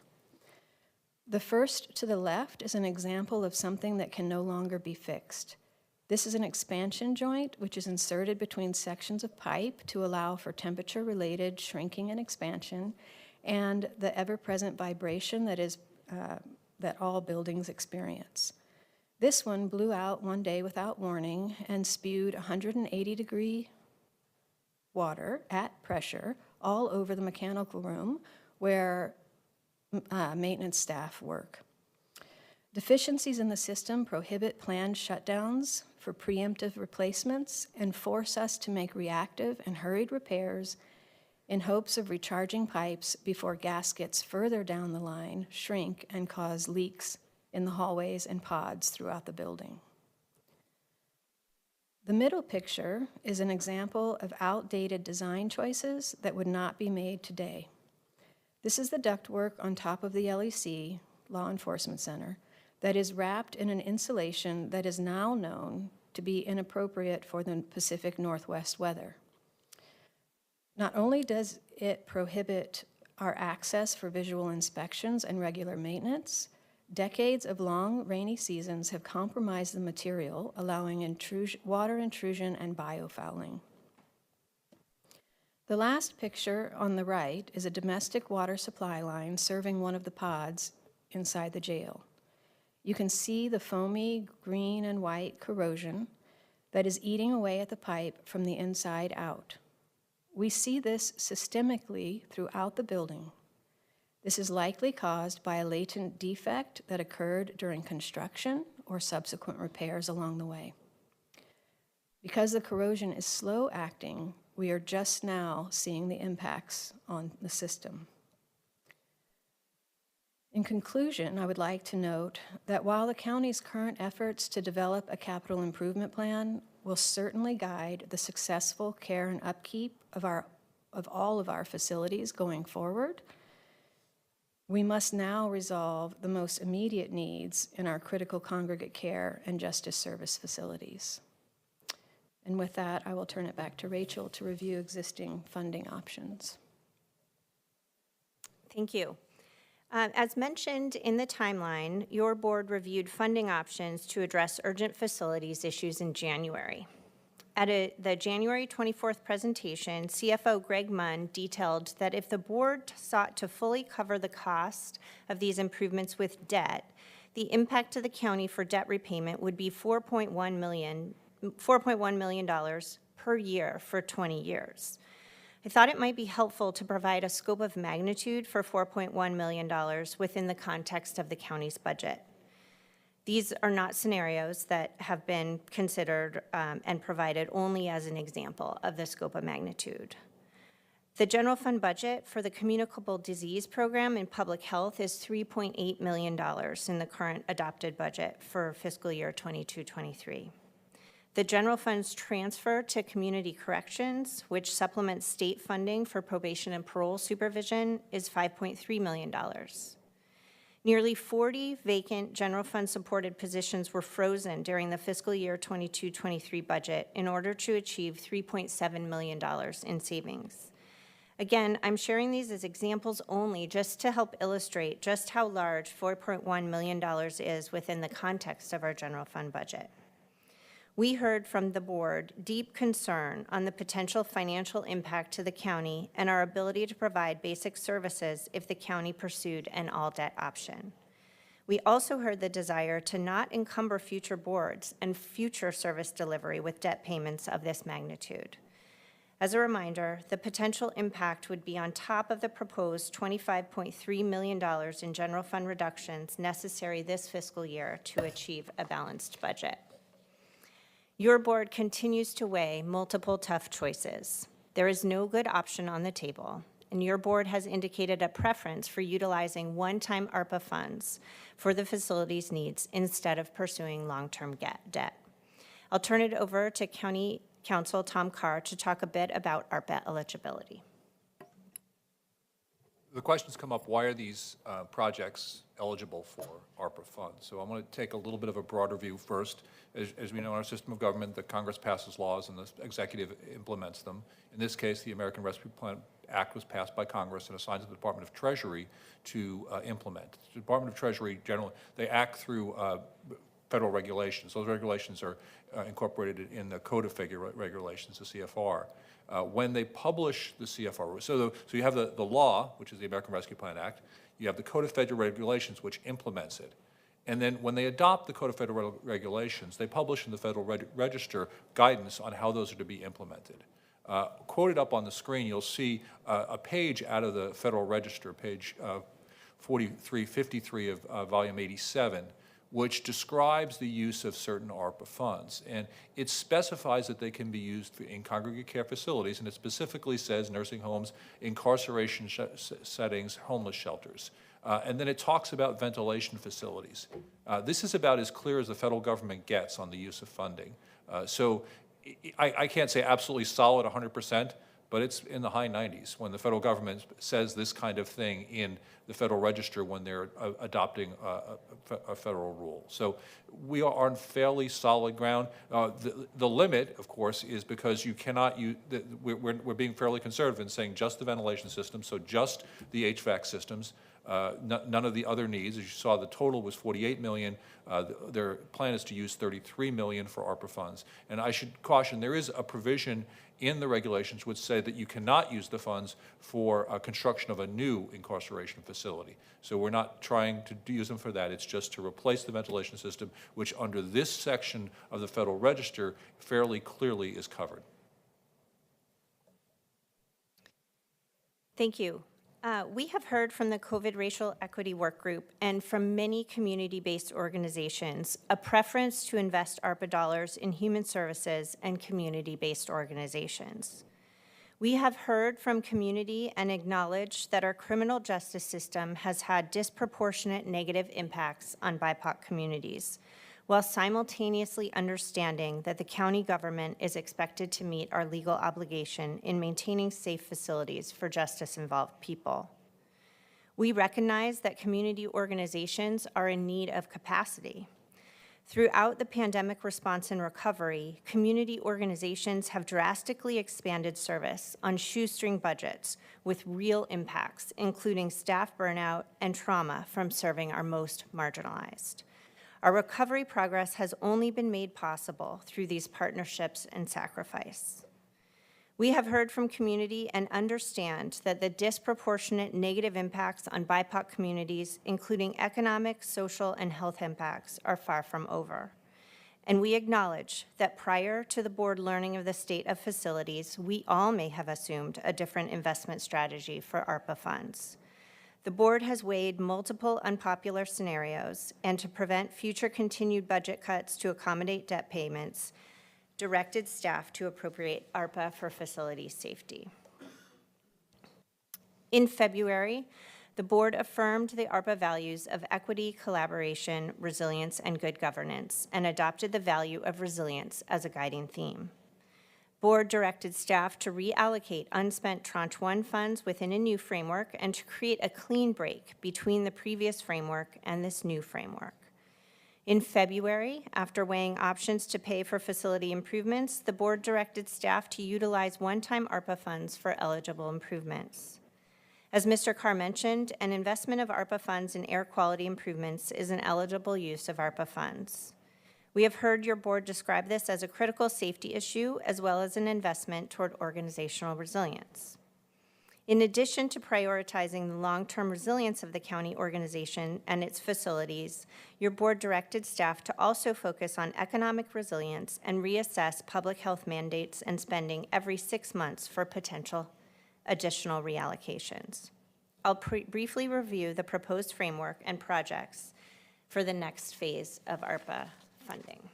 The first to the left is an example of something that can no longer be fixed. This is an expansion joint which is inserted between sections of pipe to allow for temperature-related shrinking and expansion and the ever-present vibration that all buildings experience. This one blew out one day without warning and spewed 180-degree water at pressure all over the mechanical room where maintenance staff work. Deficiencies in the system prohibit planned shutdowns for preemptive replacements and force us to make reactive and hurried repairs in hopes of recharging pipes before gaskets further down the line shrink and cause leaks in the hallways and pods throughout the building. The middle picture is an example of outdated design choices that would not be made today. This is the ductwork on top of the LEC, Law Enforcement Center, that is wrapped in an insulation that is now known to be inappropriate for the Pacific Northwest weather. Not only does it prohibit our access for visual inspections and regular maintenance, decades of long rainy seasons have compromised the material, allowing water intrusion and biofouling. The last picture on the right is a domestic water supply line serving one of the pods inside the jail. You can see the foamy green and white corrosion that is eating away at the pipe from the inside out. We see this systemically throughout the building. This is likely caused by a latent defect that occurred during construction or subsequent repairs along the way. Because the corrosion is slow acting, we are just now seeing the impacts on the system. In conclusion, I would like to note that while the county's current efforts to develop a capital improvement plan will certainly guide the successful care and upkeep of all of our facilities going forward, we must now resolve the most immediate needs in our critical congregate care and justice service facilities. And with that, I will turn it back to Rachel to review existing funding options. Thank you. As mentioned in the timeline, your board reviewed funding options to address urgent facilities issues in January. At the January 24th presentation, CFO Greg Munn detailed that if the board sought to fully cover the cost of these improvements with debt, the impact to the county for debt repayment would be $4.1 million per year for 20 years. I thought it might be helpful to provide a scope of magnitude for $4.1 million within the context of the county's budget. These are not scenarios that have been considered and provided only as an example of the scope of magnitude. The general fund budget for the communicable disease program in public health is $3.8 million in the current adopted budget for fiscal year 22-23. The general fund's transfer to community corrections, which supplements state funding for probation and parole supervision, is $5.3 million. Nearly 40 vacant general fund supported positions were frozen during the fiscal year 22-23 budget in order to achieve $3.7 million in savings. Again, I'm sharing these as examples only just to help illustrate just how large $4.1 million is within the context of our general fund budget. We heard from the board deep concern on the potential financial impact to the county and our ability to provide basic services if the county pursued an all-debt option. We also heard the desire to not encumber future boards and future service delivery with debt payments of this magnitude. As a reminder, the potential impact would be on top of the proposed $25.3 million in general fund reductions necessary this fiscal year to achieve a balanced budget. Your board continues to weigh multiple tough choices. There is no good option on the table, and your board has indicated a preference for utilizing one-time ARPA funds for the facilities needs instead of pursuing long-term debt. I'll turn it over to County Counsel Tom Carr to talk a bit about ARPA eligibility. The questions come up, why are these projects eligible for ARPA funds? So I'm going to take a little bit of a broader view first. As we know, in our system of government, the Congress passes laws and the executive implements them. In this case, the American Rescue Plan Act was passed by Congress and assigned to the Department of Treasury to implement. The Department of Treasury, generally, they act through federal regulations. Those regulations are incorporated in the Code of Federal Regulations, the CFR. When they publish the CFR, so you have the law, which is the American Rescue Plan Act, you have the Code of Federal Regulations, which implements it. And then when they adopt the Code of Federal Regulations, they publish in the Federal Register guidance on how those are to be implemented. Quoted up on the screen, you'll see a page out of the Federal Register, page 4353 of volume 87, which describes the use of certain ARPA funds. And it specifies that they can be used in congregate care facilities, and it specifically says nursing homes, incarceration settings, homeless shelters. And then it talks about ventilation facilities. This is about as clear as the federal government gets on the use of funding. So I can't say absolutely solid 100%, but it's in the high 90s when the federal government says this kind of thing in the Federal Register when they're adopting a federal rule. So we are on fairly solid ground. The limit, of course, is because you cannot use, we're being fairly conservative in saying just the ventilation system, so just the HVAC systems, none of the other needs. As you saw, the total was $48 million. Their plan is to use $33 million for ARPA funds. And I should caution, there is a provision in the regulations which say that you cannot use the funds for construction of a new incarceration facility. So we're not trying to use them for that. It's just to replace the ventilation system, which under this section of the Federal Register fairly clearly is covered. Thank you. We have heard from the COVID Racial Equity Work Group and from many community-based organizations a preference to invest ARPA dollars in human services and community-based organizations. We have heard from community and acknowledged that our criminal justice system has had disproportionate negative impacts on BIPOC communities, while simultaneously understanding that the county government is expected to meet our legal obligation in maintaining safe facilities for justice-involved people. We recognize that community organizations are in need of capacity. Throughout the pandemic response and recovery, community organizations have drastically expanded service on shoestring budgets with real impacts, including staff burnout and trauma from serving our most marginalized. Our recovery progress has only been made possible through these partnerships and sacrifice. We have heard from community and understand that the disproportionate negative impacts on BIPOC communities, including economic, social, and health impacts, are far from over. And we acknowledge that prior to the board learning of the state of facilities, we all may have assumed a different investment strategy for ARPA funds. The board has weighed multiple unpopular scenarios, and to prevent future continued budget cuts to accommodate debt payments, directed staff to appropriate ARPA for facility safety. In February, the board affirmed the ARPA values of equity, collaboration, resilience, and good governance, and adopted the value of resilience as a guiding theme. Board directed staff to reallocate unspent Tranche 1 funds within a new framework and to create a clean break between the previous framework and this new framework. In February, after weighing options to pay for facility improvements, the board directed staff to utilize one-time ARPA funds for eligible improvements. As Mr. Carr mentioned, an investment of ARPA funds in air quality improvements is an eligible use of ARPA funds. We have heard your board describe this as a critical safety issue as well as an investment toward organizational resilience. In addition to prioritizing the long-term resilience of the county organization and its facilities, your board directed staff to also focus on economic resilience and reassess public health mandates and spending every 6 months for potential additional reallocations. I'll briefly review the proposed framework and projects for the next phase of ARPA funding.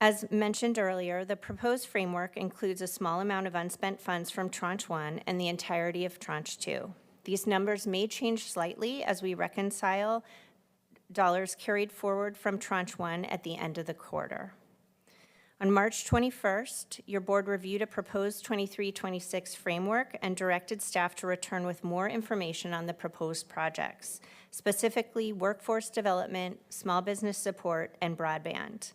As mentioned earlier, the proposed framework includes a small amount of unspent funds from Tranche 1 and the entirety of Tranche 2. These numbers may change slightly as we reconcile dollars carried forward from Tranche 1 at the end of the quarter. On March 21st, your board reviewed a proposed 23-26 framework and directed staff to return with more information on the proposed projects, specifically workforce development, small business support, and broadband.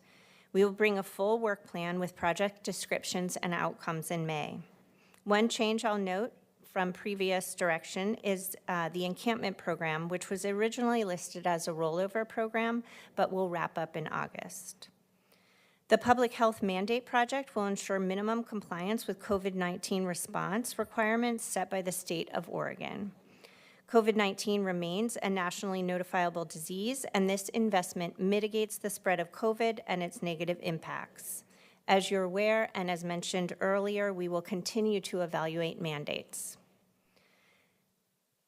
We will bring a full work plan with project descriptions and outcomes in May. One change I'll note from previous direction is the encampment program, which was originally listed as a rollover program, but will wrap up in August. The public health mandate project will ensure minimum compliance with COVID-19 response requirements set by the state of Oregon. COVID-19 remains a nationally notifiable disease, and this investment mitigates the spread of COVID and its negative impacts. As you're aware, and as mentioned earlier, we will continue to evaluate mandates.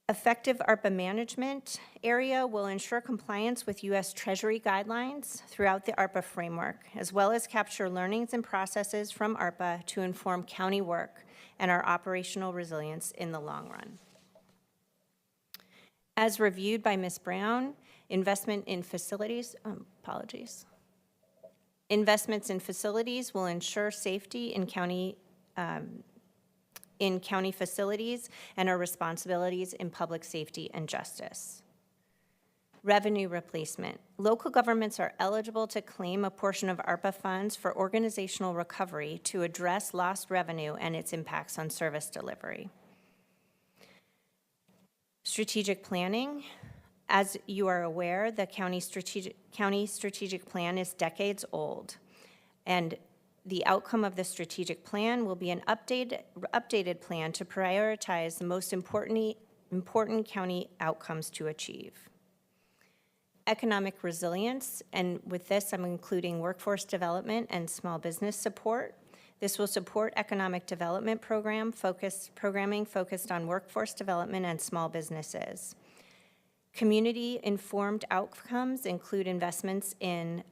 Effective ARPA management area will ensure compliance with U.S. Treasury guidelines throughout the ARPA framework, as well as capture learnings and processes from ARPA to inform county work and our operational resilience in the long run. As reviewed by Ms. Brown, investment in facilities, investments in facilities will ensure safety in county facilities and our responsibilities in public safety and justice. Revenue replacement. Local governments are eligible to claim a portion of ARPA funds for organizational recovery to address lost revenue and its impacts on service delivery. Strategic planning. As you are aware, the county strategic plan is decades old, and the outcome of the strategic plan will be an updated plan to prioritize the most important county outcomes to achieve. Economic resilience, and with this I'm including workforce development and small business support. This will support economic development programming focused on workforce development and small businesses. Community-informed outcomes include investments in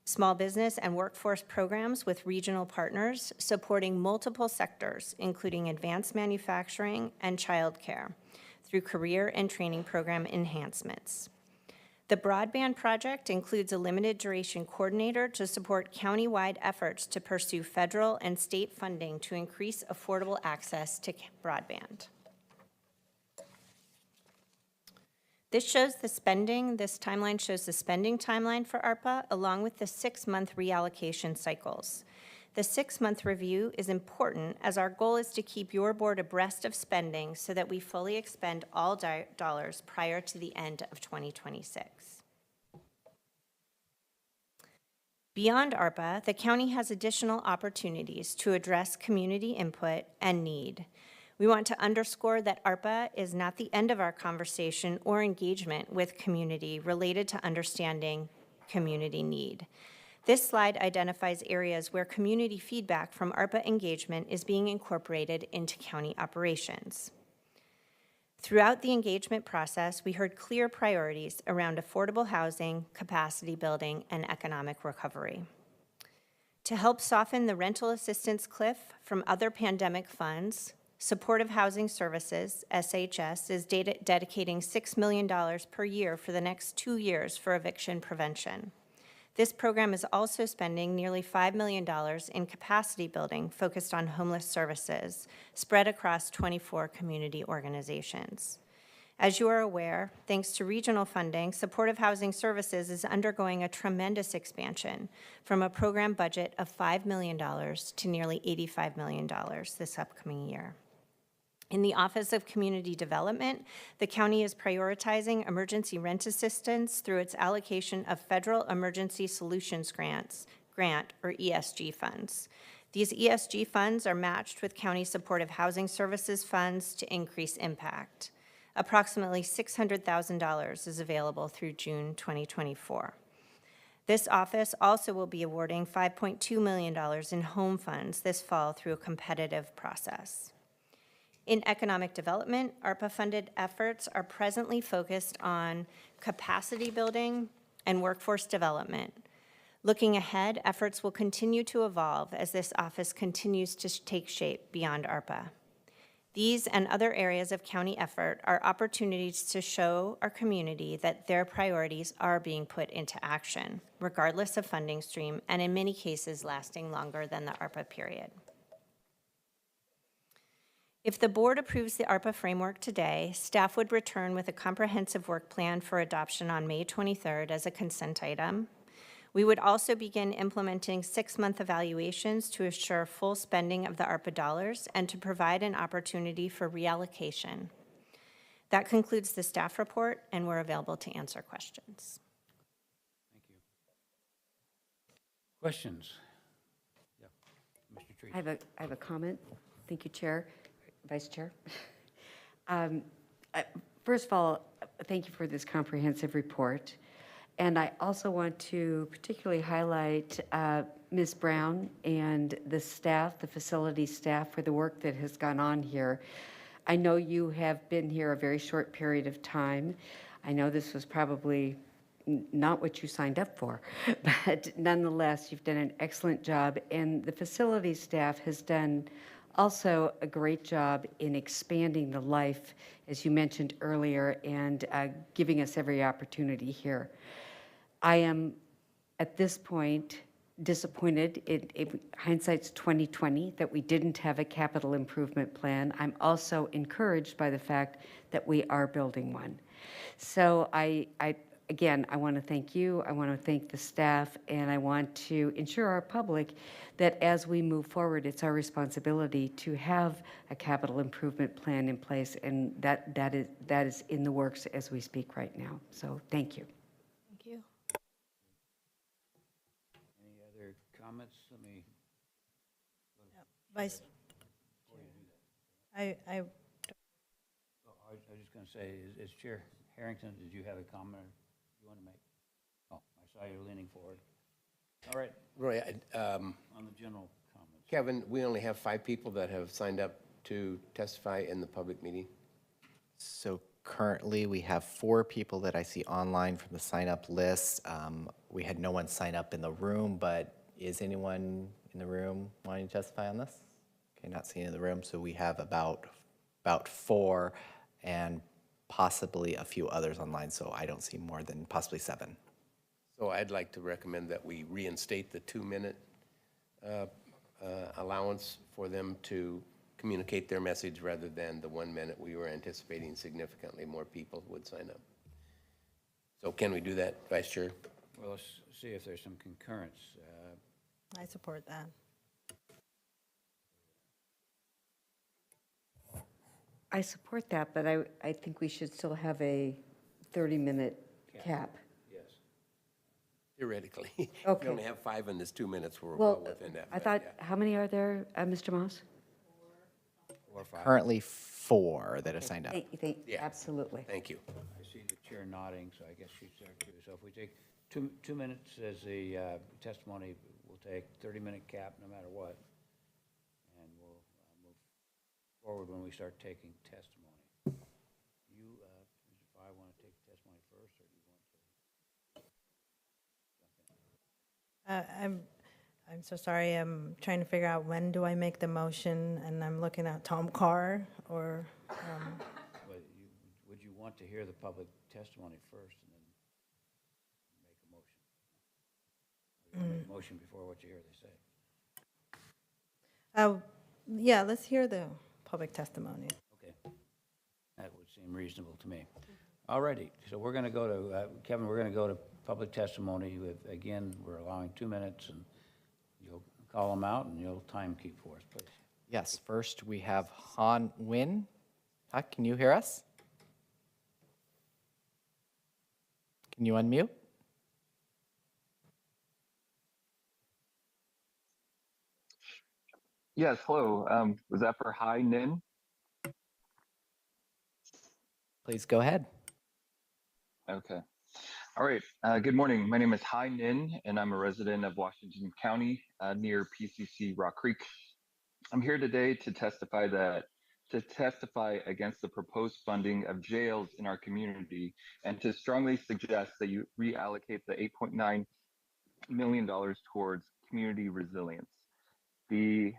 small business and workforce programs with regional partners supporting multiple sectors, including advanced manufacturing and childcare, through career and training program enhancements. The broadband project includes a limited duration coordinator to support countywide efforts to pursue federal and state funding to increase affordable access to broadband. This timeline shows the spending timeline for ARPA along with the 6-month reallocation cycles. The 6-month review is important as our goal is to keep your board abreast of spending so that we fully expend all dollars prior to the end of 2026. Beyond ARPA, the county has additional opportunities to address community input and need. We want to underscore that ARPA is not the end of our conversation or engagement with community related to understanding community need. This slide identifies areas where community feedback from ARPA engagement is being incorporated into county operations. Throughout the engagement process, we heard clear priorities around affordable housing, capacity building, and economic recovery. To help soften the rental assistance cliff from other pandemic funds, Supportive Housing Services, SHS, is dedicating $6 million per year for the next 2 years for eviction prevention. This program is also spending nearly $5 million in capacity building focused on homeless services, spread across 24 community organizations. As you are aware, thanks to regional funding, Supportive Housing Services is undergoing a tremendous expansion from a program budget of $5 million to nearly $85 million this upcoming year. In the Office of Community Development, the county is prioritizing emergency rent assistance through its allocation of Federal Emergency Solutions Grant, or ESG funds. These ESG funds are matched with county Supportive Housing Services funds to increase impact. Approximately $600,000 is available through June 2024. This office also will be awarding $5.2 million in home funds this fall through a competitive process. In economic development, ARPA-funded efforts are presently focused on capacity building and workforce development. Looking ahead, efforts will continue to evolve as this office continues to take shape beyond ARPA. These and other areas of county effort are opportunities to show our community that their priorities are being put into action, regardless of funding stream, and in many cases lasting longer than the ARPA period. If the board approves the ARPA framework today, staff would return with a comprehensive work plan for adoption on May 23rd as a consent item. We would also begin implementing 6-month evaluations to assure full spending of the ARPA dollars and to provide an opportunity for reallocation. That concludes the staff report, and we're available to answer questions. Thank you. Questions? Yeah, Mr. Treat. I have a comment. Thank you, Chair, Vice Chair. First of all, thank you for this comprehensive report. And I also want to particularly highlight Ms. Brown and the staff, the facility staff, for the work that has gone on here. I know you have been here a very short period of time. I know this was probably not what you signed up for, but nonetheless, you've done an excellent job. And the facility staff has done also a great job in expanding the life, as you mentioned earlier, and giving us every opportunity here. I am, at this point, disappointed. Hindsight's 20/20 that we didn't have a capital improvement plan. I'm also encouraged by the fact that we are building one. So again, I want to thank you. I want to thank the staff, and I want to ensure our public that as we move forward, it's our responsibility to have a capital improvement plan in place, and that is in the works as we speak right now. So thank you. Thank you. Any other comments? Let me. Vice. I I was just going to say, is Chair Harrington, did you have a comment you want to make? Oh, I saw you leaning forward. All right. Roy, On the general comments. Kevin, we only have 5 people that have signed up to testify in the public meeting. So currently, we have 4 people that I see online from the sign-up list. We had no one sign up in the room, but is anyone in the room wanting to testify on this? Okay, not seeing in the room, so we have about 4 and possibly a few others online, so I don't see more than possibly 7. So I'd like to recommend that we reinstate the 2-minute allowance for them to communicate their message rather than the 1 minute. We were anticipating significantly more people would sign up. So can we do that, Vice Chair? Well, let's see if there's some concurrence. I support that. I support that, but I think we should still have a 30-minute cap. Yes. Theoretically. Okay. We only have 5 in this 2 minutes. We're well within that. I but thought, yeah. how many are there, Mr. Moss? 4 or 5. Currently 4 that have signed up. Yeah. Absolutely. Thank you. I see the chair nodding, so I guess she's there too. So if we take 2 minutes as the testimony, we'll take 30-minute cap no matter what. And we'll move forward when we start taking testimony. You, Mr. Fye, want to take testimony first, or do you want to? I'm I'm so sorry, I'm trying to figure out when do I make the motion, and I'm looking at Tom Carr, or, But would you want to hear the public testimony first and then make a motion? Or you make a motion before what you hear they say? yeah, let's hear the public testimony. Okay. That would seem reasonable to me. All righty, so we're going to go to, Kevin, we're going to go to public testimony. Again, we're allowing 2 minutes, and you'll call them out, and you'll time keep for us, please. Yes, first we have Han Nguyen. Hi, can you hear us? Can you unmute? Yes, hello. Was that for Hai Nin? Please go ahead. Okay. All right. Good morning. My name is Hai Nin, and I'm a resident of Washington County near PCC Rock Creek. I'm here today to testify against the proposed funding of jails in our community and to strongly suggest that you reallocate the $8.9 million towards community resilience. The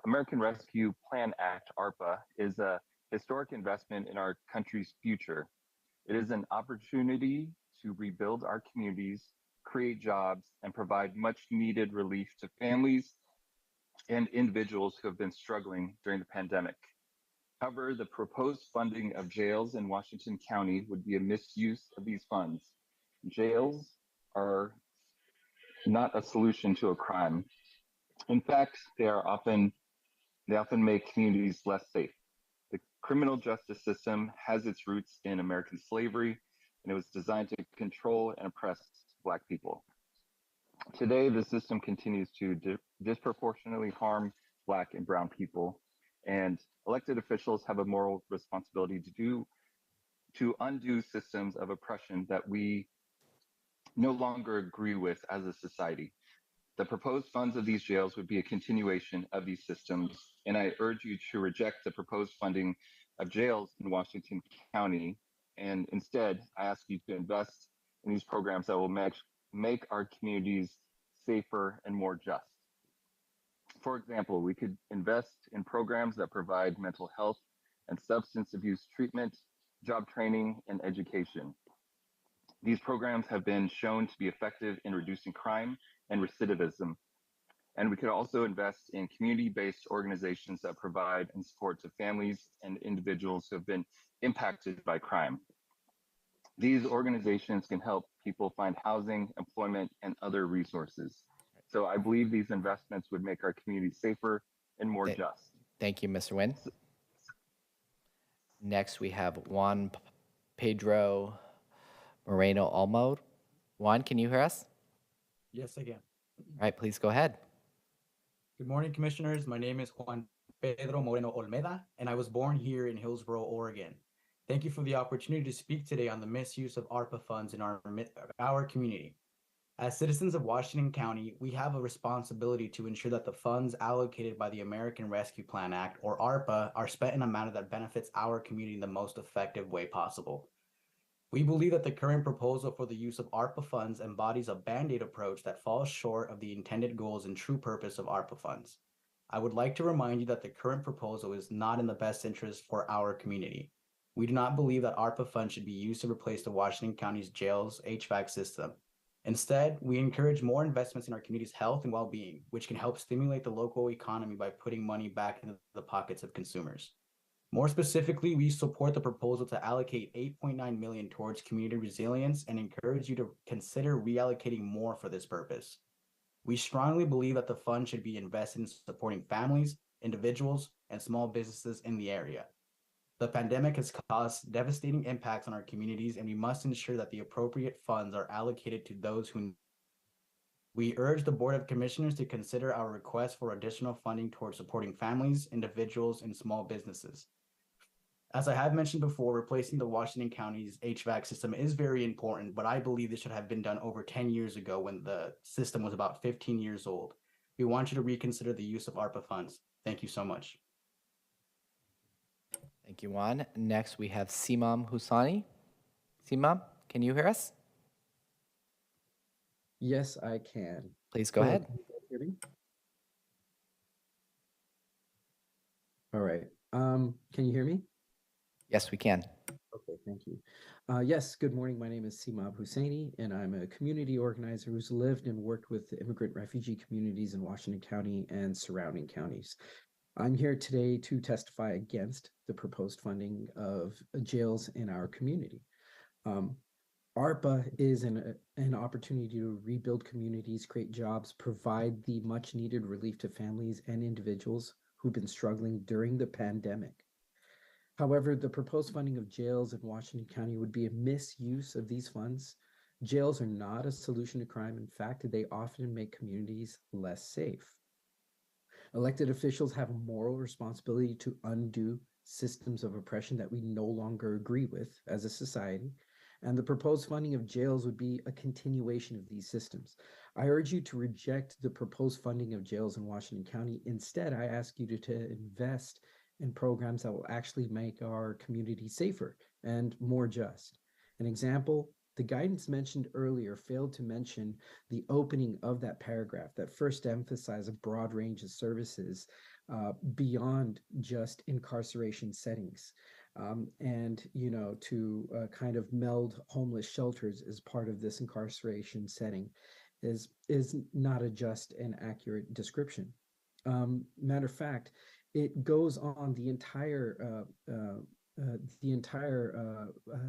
American Rescue Plan Act, ARPA, is a historic investment in our country's future. It is an opportunity to rebuild our communities, create jobs, and provide much needed relief to families and individuals who have been struggling during the pandemic. However, the proposed funding of jails in Washington County would be a misuse of these funds. Jails are not a solution to a crime. In fact, they often make communities less safe. The criminal justice system has its roots in American slavery, and it was designed to control and oppress Black people. Today, the system continues to disproportionately harm Black and Brown people, and elected officials have a moral responsibility to undo systems of oppression that we no longer agree with as a society. The proposed funds of these jails would be a continuation of these systems, and I urge you to reject the proposed funding of jails in Washington County, and instead, I ask you to invest in these programs that will make our communities safer and more just. For example, we could invest in programs that provide mental health and substance abuse treatment, job training, and education. These programs have been shown to be effective in reducing crime and recidivism. And we could also invest in community-based organizations that provide and support to families and individuals who have been impacted by crime. These organizations can help people find housing, employment, and other resources. So I believe these investments would make our community safer and more just. Thank you, Mr. Nguyen. Next, we have Juan Pedro Moreno Olmo. Juan, can you hear us? Yes, I can. All right, please go ahead. Good morning, Commissioners. My name is Juan Pedro Moreno Olmeda, and I was born here in Hillsboro, Oregon. Thank you for the opportunity to speak today on the misuse of ARPA funds in our community. As citizens of Washington County, we have a responsibility to ensure that the funds allocated by the American Rescue Plan Act, or ARPA, are spent in a manner that benefits our community in the most effective way possible. We believe that the current proposal for the use of ARPA funds embodies a Band-Aid approach that falls short of the intended goals and true purpose of ARPA funds. I would like to remind you that the current proposal is not in the best interest for our community. We do not believe that ARPA funds should be used to replace the Washington County's jails HVAC system. Instead, we encourage more investments in our community's health and well-being, which can help stimulate the local economy by putting money back into the pockets of consumers. More specifically, we support the proposal to allocate $8.9 million towards community resilience and encourage you to consider reallocating more for this purpose. We strongly believe that the fund should be invested in supporting families, individuals, and small businesses in the area. The pandemic has caused devastating impacts on our communities, and we must ensure that the appropriate funds are allocated to those who need. We urge the Board of Commissioners to consider our request for additional funding towards supporting families, individuals, and small businesses. As I have mentioned before, replacing the Washington County's HVAC system is very important, but I believe this should have been done over 10 years ago when the system was about 15 years old. We want you to reconsider the use of ARPA funds. Thank you so much. Thank you, Juan. Next, we have Simam Husani. Simam, can you hear us? Yes, I can. Please go ahead. Can you guys hear me? All right. Can you hear me? Yes, we can. Okay, thank you. Yes, good morning. My name is Simab Husseini, and I'm a community organizer who's lived and worked with immigrant refugee communities in Washington County and surrounding counties. I'm here today to testify against the proposed funding of jails in our community. ARPA is an opportunity to rebuild communities, create jobs, provide the much needed relief to families and individuals who've been struggling during the pandemic. However, the proposed funding of jails in Washington County would be a misuse of these funds. Jails are not a solution to crime. In fact, they often make communities less safe. Elected officials have a moral responsibility to undo systems of oppression that we no longer agree with as a society, and the proposed funding of jails would be a continuation of these systems. I urge you to reject the proposed funding of jails in Washington County. Instead, I ask you to invest in programs that will actually make our community safer and more just. An example, the guidance mentioned earlier failed to mention the opening of that paragraph that first emphasized a broad range of services beyond just incarceration settings. And, to kind of meld homeless shelters as part of this incarceration setting is not a just and accurate description. Matter of fact, it goes on the entire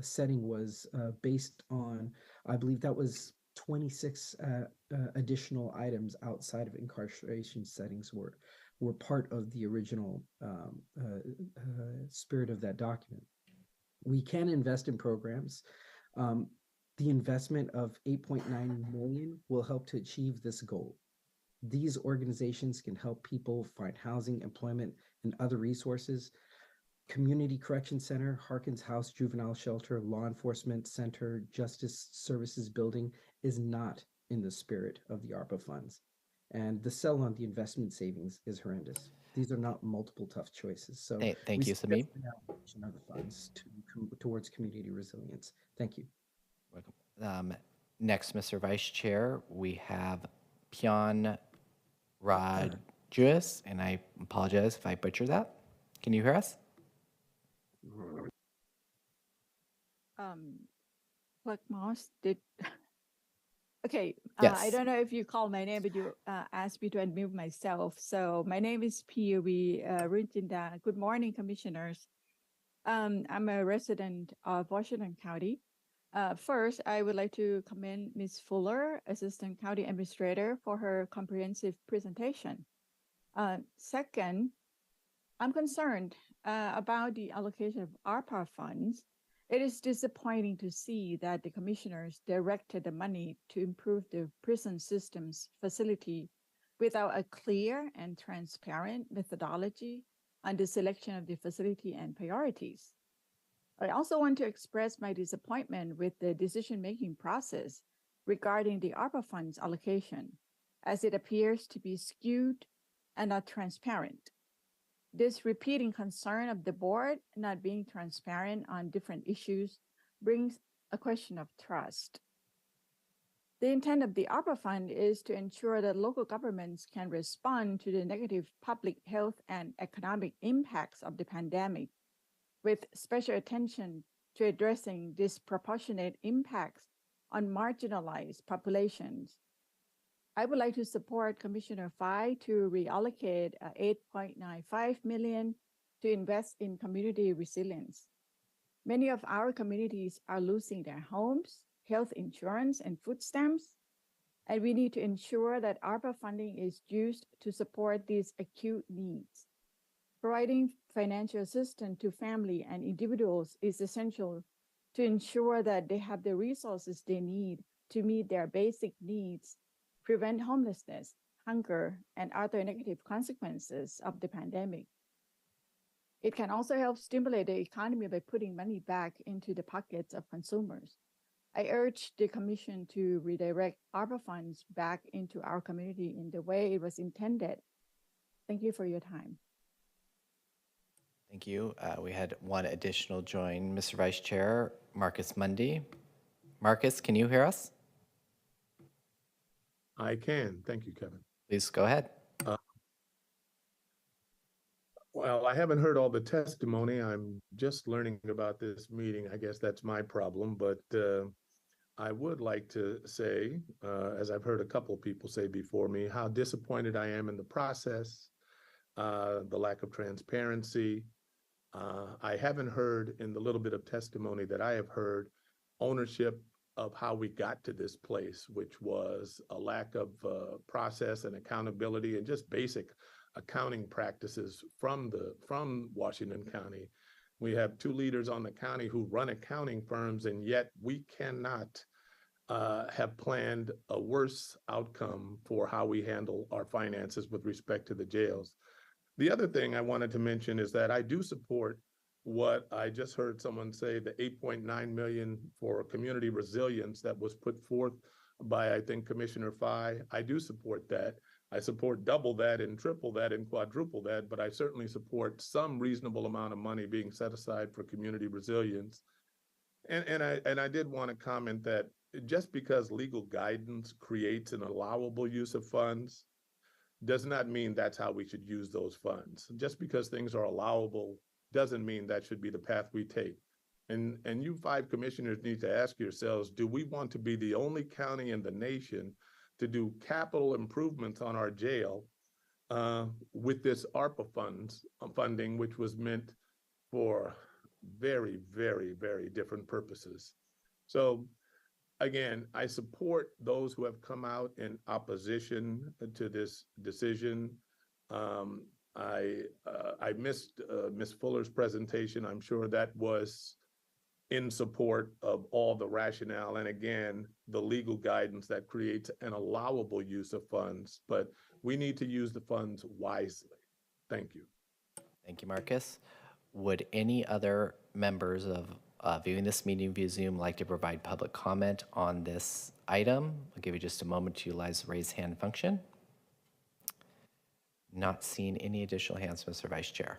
setting was based on, I believe that was 26 additional items outside of incarceration settings were part of the original spirit of that document. We can invest in programs. The investment of $8.9 million will help to achieve this goal. These organizations can help people find housing, employment, and other resources. Community Correction Center, Harkins House Juvenile Shelter, Law Enforcement Center, Justice Services Building is not in the spirit of the ARPA funds. And the sell on the investment savings is horrendous. These are not multiple tough choices. So Thank you, Samib. Allocation of the funds towards community resilience. Thank you. Welcome. Next, Mr. Vice Chair, we have Pion Rajuis, and I apologize if I butcher that. Can you hear us? Like Moss did. Okay, Yes. I don't know if you called my name, but you asked me to unmute myself. So my name is P.U.B. Rintinda. Good morning, commissioners. I'm a resident of Washington County. First, I would like to commend Ms. Fuller, Assistant County Administrator, for her comprehensive presentation. Second, I'm concerned about the allocation of ARPA funds. It is disappointing to see that the commissioners directed the money to improve the prison system's facility without a clear and transparent methodology on the selection of the facility and priorities. I also want to express my disappointment with the decision-making process regarding the ARPA funds allocation, as it appears to be skewed and not transparent. This repeating concern of the board not being transparent on different issues brings a question of trust. The intent of the ARPA fund is to ensure that local governments can respond to the negative public health and economic impacts of the pandemic, with special attention to addressing disproportionate impacts on marginalized populations. I would like to support Commissioner Fai to reallocate $8.95 million to invest in community resilience. Many of our communities are losing their homes, health insurance, and food stamps, and we need to ensure that ARPA funding is used to support these acute needs. Providing financial assistance to family and individuals is essential to ensure that they have the resources they need to meet their basic needs, prevent homelessness, hunger, and other negative consequences of the pandemic. It can also help stimulate the economy by putting money back into the pockets of consumers. I urge the Commission to redirect ARPA funds back into our community in the way it was intended. Thank you for your time. Thank you. We had one additional join, Mr. Vice Chair, Marcus Mundy. Marcus, can you hear us? I can. Thank you, Kevin. Please go ahead. Well, I haven't heard all the testimony. I'm just learning about this meeting. I guess that's my problem, but I would like to say, as I've heard a couple of people say before me, how disappointed I am in the process, the lack of transparency. I haven't heard in the little bit of testimony that I have heard ownership of how we got to this place, which was a lack of process and accountability and just basic accounting practices from Washington County. We have two leaders on the county who run accounting firms, and yet we cannot have planned a worse outcome for how we handle our finances with respect to the jails. The other thing I wanted to mention is that I do support what I just heard someone say, the 8.9 million for community resilience that was put forth by, I think, Commissioner Fye. I do support that. I support double that and triple that and quadruple that, but I certainly support some reasonable amount of money being set aside for community resilience. And I did want to comment that just because legal guidance creates an allowable use of funds does not mean that's how we should use those funds. Just because things are allowable doesn't mean that should be the path we take. And you 5 commissioners need to ask yourselves, do we want to be the only county in the nation to do capital improvements on our jail with this ARPA funding, which was meant for very, very, very different purposes? So again, I support those who have come out in opposition to this decision. I missed Ms. Fuller's presentation. I'm sure that was in support of all the rationale and, again, the legal guidance that creates an allowable use of funds, but we need to use the funds wisely. Thank you. Thank you, Marcus. Would any other members of viewing this meeting via Zoom like to provide public comment on this item? I'll give you just a moment to utilize the raise hand function. Not seeing any additional hands, Mr. Vice Chair.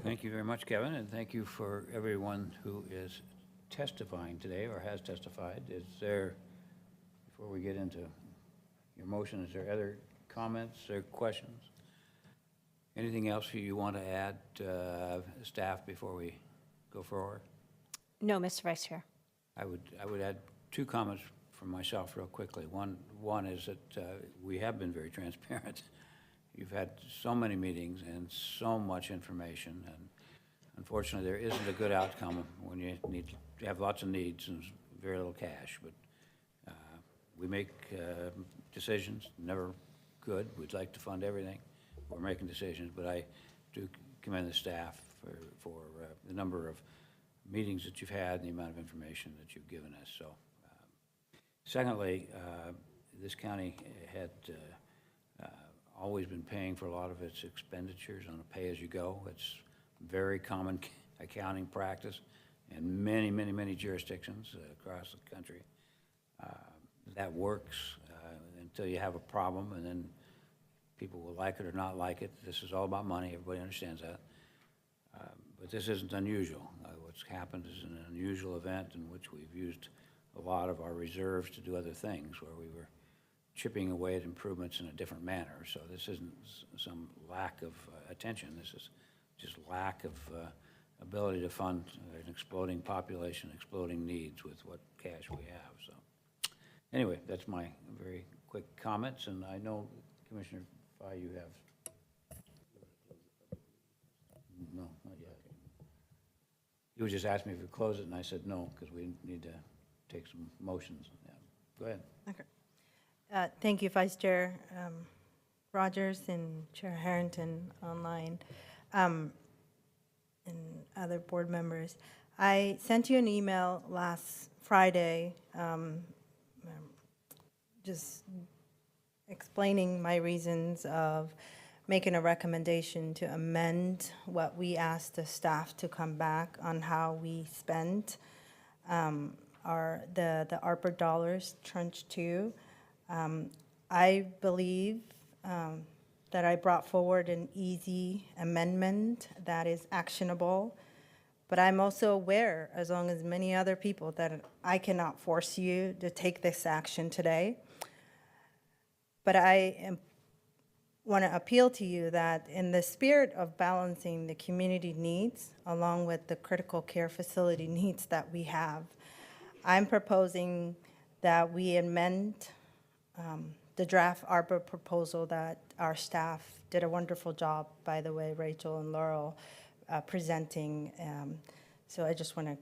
Thank you very much, Kevin, and thank you for everyone who is testifying today or has testified. Is there, before we get into your motion, is there other comments or questions? Anything else you want to add, staff, before we go forward? No, Mr. Vice Chair. I would add 2 comments from myself real quickly. One is that we have been very transparent. You've had so many meetings and so much information, and unfortunately there isn't a good outcome when you have lots of needs and very little cash. But we make decisions, never good. We'd like to fund everything. We're making decisions, but I do commend the staff for the number of meetings that you've had and the amount of information that you've given us. So, secondly, this county had always been paying for a lot of its expenditures on a pay-as-you-go. It's very common accounting practice in many, many, many jurisdictions across the country. That works until you have a problem, and then people will like it or not like it. This is all about money. Everybody understands that. But this isn't unusual. What's happened is an unusual event in which we've used a lot of our reserves to do other things, where we were chipping away at improvements in a different manner. So this isn't some lack of attention. This is just lack of ability to fund an exploding population, exploding needs with what cash we have. So anyway, that's my very quick comments, and I know, Commissioner Fye, you have. No, not yet. You just asked me if we close it, and I said no, because we need to take some motions. Yeah. Go ahead. Okay. Thank you, Vice Chair Rogers and Chair Harrington online, and other board members. I sent you an email last Friday just explaining my reasons of making a recommendation to amend what we asked the staff to come back on how we spent the ARPA dollars, Tranche 2. I believe that I brought forward an easy amendment that is actionable, but I'm also aware, as long as many other people, that I cannot force you to take this action today. But I am want to appeal to you that in the spirit of balancing the community needs along with the critical care facility needs that we have, I'm proposing that we amend the draft ARPA proposal that our staff did a wonderful job, by the way, Rachel and Laurel, presenting. So I just want to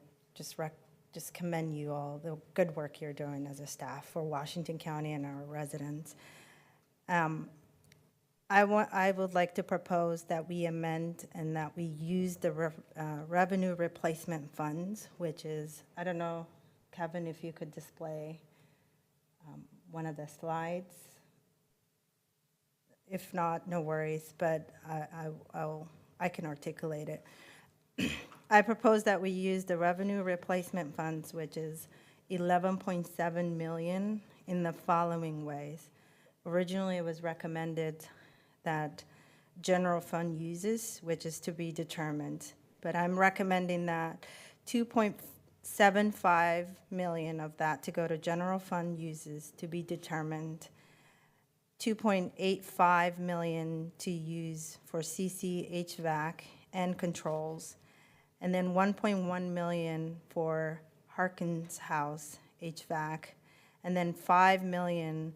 just commend you all, the good work you're doing as a staff for Washington County and our residents. I would like to propose that we amend and that we use the revenue replacement funds, which is, I don't know, Kevin, if you could display one of the slides. If not, no worries, but I can articulate it. I propose that we use the revenue replacement funds, which is 11.7 million, in the following ways. Originally, it was recommended that general fund uses, which is to be determined, but I'm recommending that 2.75 million of that to go to general fund uses to be determined, 2.85 million to use for CC HVAC and controls, and then 1.1 million for Harkins House HVAC, and then 5 million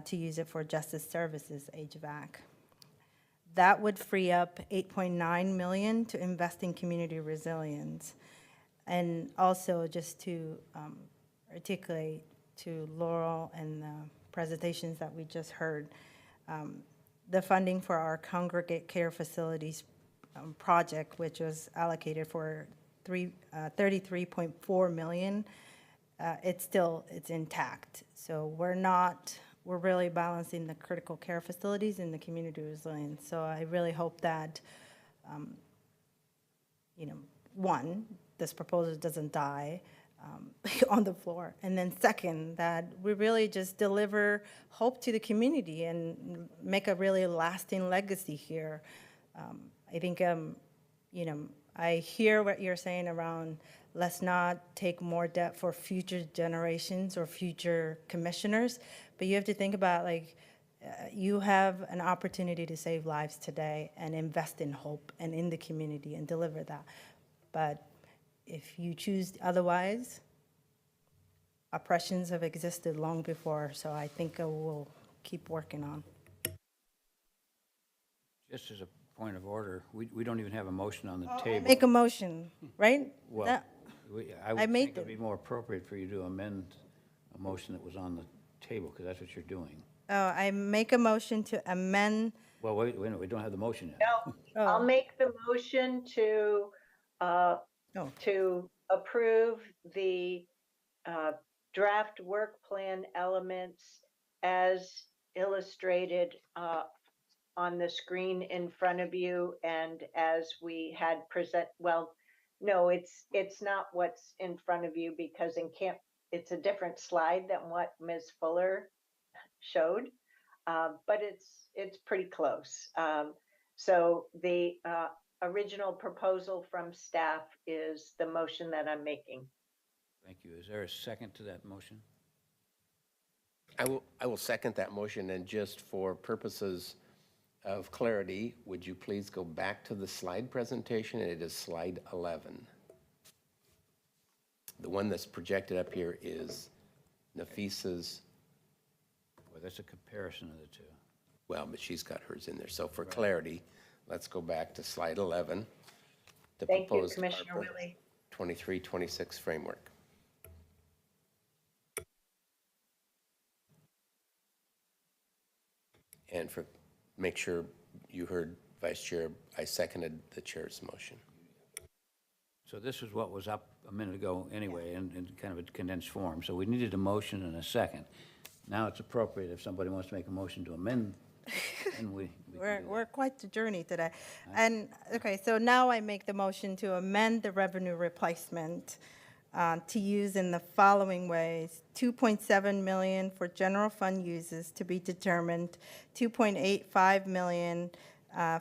to use it for Justice Services HVAC. That would free up 8.9 million to invest in community resilience. And also just to articulate to Laurel and the presentations that we just heard, the funding for our congregate care facilities project, which was allocated for 33.4 million, it's intact. So we're really balancing the critical care facilities and the community resilience. So I really hope that, one, this proposal doesn't die on the floor. And then second, that we really just deliver hope to the community and make a really lasting legacy here. I think, I hear what you're saying around let's not take more debt for future generations or future commissioners, but you have to think about you have an opportunity to save lives today and invest in hope and in the community and deliver that. But if you choose otherwise, oppressions have existed long before, so I think we'll keep working on. Just as a point of order, we don't even have a motion on the table. Make a motion, right? Well, I would think them. it'd be more appropriate for you to amend a motion that was on the table, because that's what you're doing. Oh, I make a motion to amend. Well, wait a minute, we don't have the motion yet. No, I'll make the motion to approve the draft work plan elements as illustrated on the screen in front of you, and as we had no, it's not what's in front of you, because it's a different slide than what Ms. Fuller showed, but it's pretty close. So the original proposal from staff is the motion that I'm making. Thank you. Is there a second to that motion? I will second that motion, and just for purposes of clarity, would you please go back to the slide presentation? It is slide 11. The one that's projected up here is Nafisa's. Well, that's a comparison of the two. Well, but she's got hers in there. So for clarity, let's go back to slide 11. The Thank you, proposed Commissioner ARPA Willie. 23-26 framework. And make sure you heard, Vice Chair, I seconded the chair's motion. So this is what was up a minute ago anyway, in kind of a condensed form. So we needed a motion and a second. Now it's appropriate if somebody wants to make a motion to amend, and We're quite the journey today. And, okay, so now I make the motion to amend the revenue replacement to use in the following ways: 2.7 million for general fund uses to be determined, 2.85 million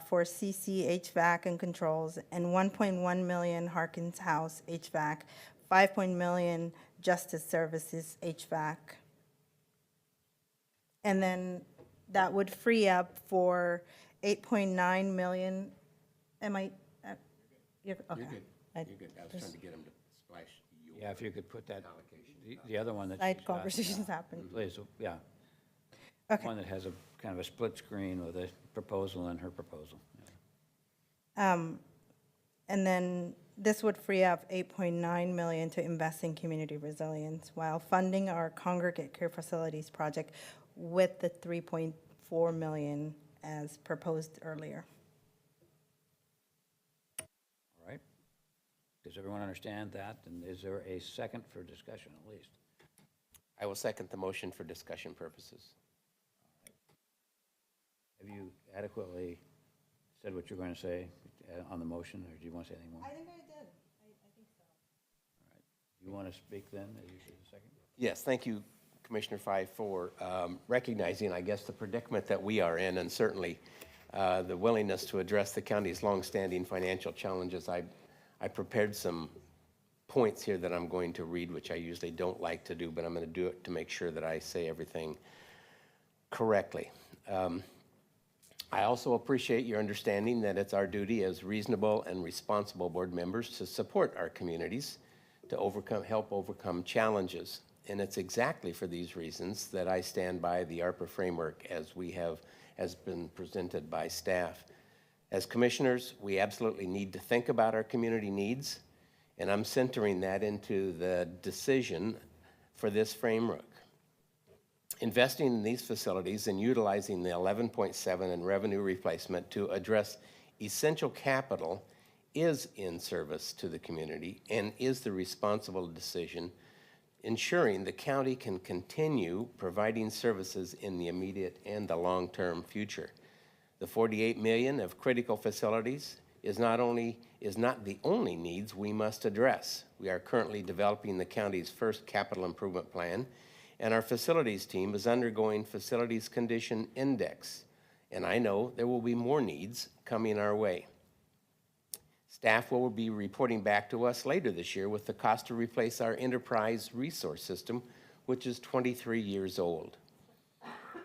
for CC HVAC and controls, and 1.1 million Harkins House HVAC, 5 million Justice Services HVAC. And then that would free up for 8.9 million. Am I? You're, okay. You're good. I You're good. I was trying to get him to splash your Yeah, if you could put that, the other one that Side she's got, conversations happen. please, yeah. Okay. One that has a kind of a split screen with a proposal and her proposal. And then this would free up 8.9 million to invest in community resilience while funding our congregate care facilities project with the 3.4 million as proposed earlier. All right. Does everyone understand that? And is there a second for discussion at least? I will second the motion for discussion purposes. Have you adequately said what you're going to say on the motion, or do you want to say anything more? I think I did. I think so. You want to speak then, as you should, a second? Yes, thank you, Commissioner Fife, for recognizing, I guess, the predicament that we are in, and certainly the willingness to address the county's longstanding financial challenges. I prepared some points here that I'm going to read, which I usually don't like to do, but I'm going to do it to make sure that I say everything correctly. I also appreciate your understanding that it's our duty as reasonable and responsible board members to support our communities, to help overcome challenges. And it's exactly for these reasons that I stand by the ARPA framework as been presented by staff. As commissioners, we absolutely need to think about our community needs, and I'm centering that into the decision for this framework. Investing in these facilities and utilizing the 11.7 in revenue replacement to address essential capital is in service to the community and is the responsible decision, ensuring the county can continue providing services in the immediate and the long-term future. The 48 million of critical facilities is not the only needs we must address. We are currently developing the county's first capital improvement plan, and our facilities team is undergoing facilities condition index. And I know there will be more needs coming our way. Staff will be reporting back to us later this year with the cost to replace our enterprise resource system, which is 23 years old.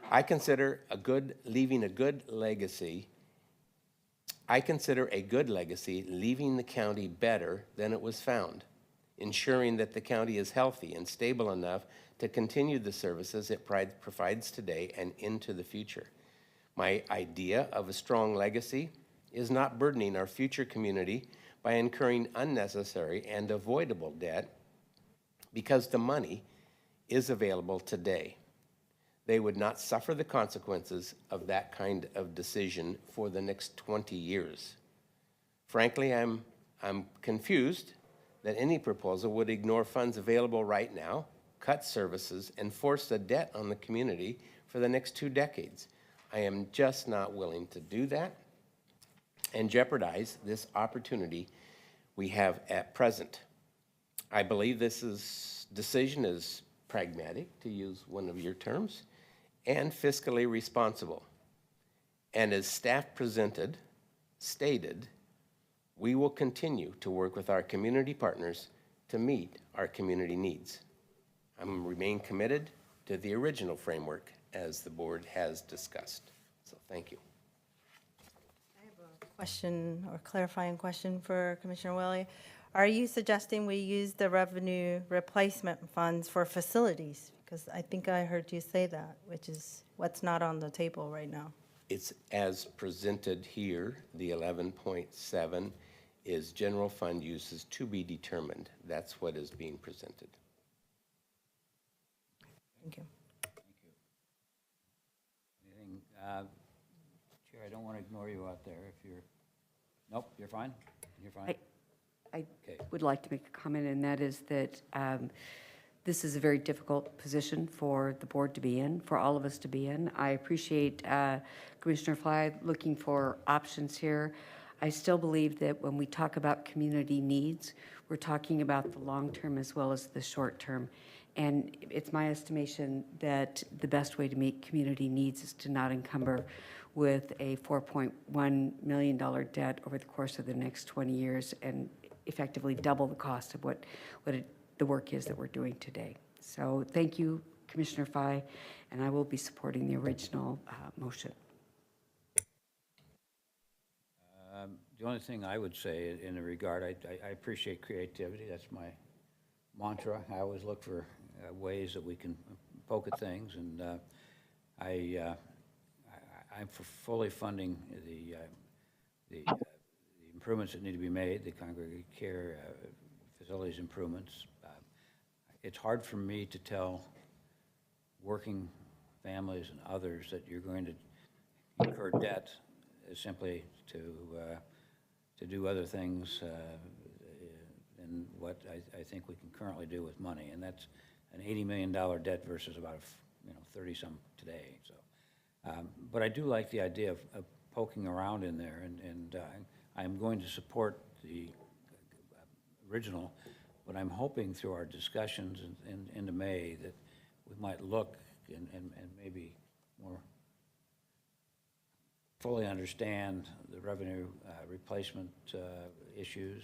I consider a good legacy leaving the county better than it was found, ensuring that the county is healthy and stable enough to continue the services it provides today and into the future. My idea of a strong legacy is not burdening our future community by incurring unnecessary and avoidable debt because the money is available today. They would not suffer the consequences of that kind of decision for the next 20 years. Frankly, I'm confused that any proposal would ignore funds available right now, cut services, and force the debt on the community for the next 2 decades. I am just not willing to do that and jeopardize this opportunity we have at present. I believe this decision is pragmatic, to use one of your terms, and fiscally responsible. And as staff stated, we will continue to work with our community partners to meet our community needs. I remain committed to the original framework as the board has discussed. So thank you. I have a question or clarifying question for Commissioner Willie. Are you suggesting we use the revenue replacement funds for facilities? Because I think I heard you say that, which is what's not on the table right now. It's as presented here, the 11.7 is general fund uses to be determined. That's what is being presented. Thank you. Anything, Chair, I don't want to ignore you out there if you're, nope, you're fine? You're fine? I would like to make a comment, and that is that this is a very difficult position for the board to be in, for all of us to be in. I appreciate Commissioner Fly looking for options here. I still believe that when we talk about community needs, we're talking about the long term as well as the short term. And it's my estimation that the best way to meet community needs is to not encumber with a $4.1 million debt over the course of the next 20 years and effectively double the cost of what the work is that we're doing today. So thank you, Commissioner Fye, and I will be supporting the original motion. The only thing I would say in the regard, I appreciate creativity. That's my mantra. I always look for ways that we can poke at things, and I'm for fully funding the improvements that need to be made, the congregate care facilities improvements. It's hard for me to tell working families and others that you're going to incur debt simply to do other things than what I think we can currently do with money, and that's an $80 million debt versus about 30-some today. So, but I do like the idea of poking around in there, and I'm going to support the original, but I'm hoping through our discussions into May that we might look and maybe more fully understand the revenue replacement issues.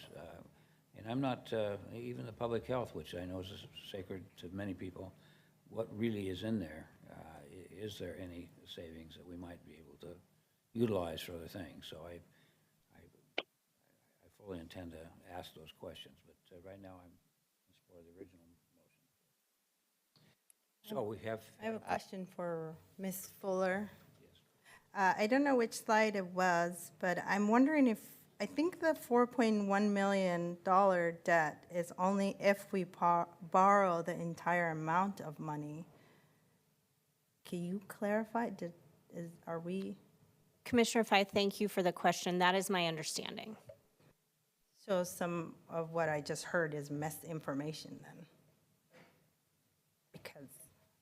And I'm not, even the public health, which I know is sacred to many people, what really is in there? Is there any savings that we might be able to utilize for other things? So I fully intend to ask those questions, but right now I'm in support of the original motion. So we have. I have a question for Ms. Fuller. I don't know which slide it was, but I'm wondering if, I think the $4.1 million debt is only if we borrow the entire amount of money. Can you clarify? Are we? Commissioner Fye, thank you for the question. That is my understanding. So some of what I just heard is misinformation then? Because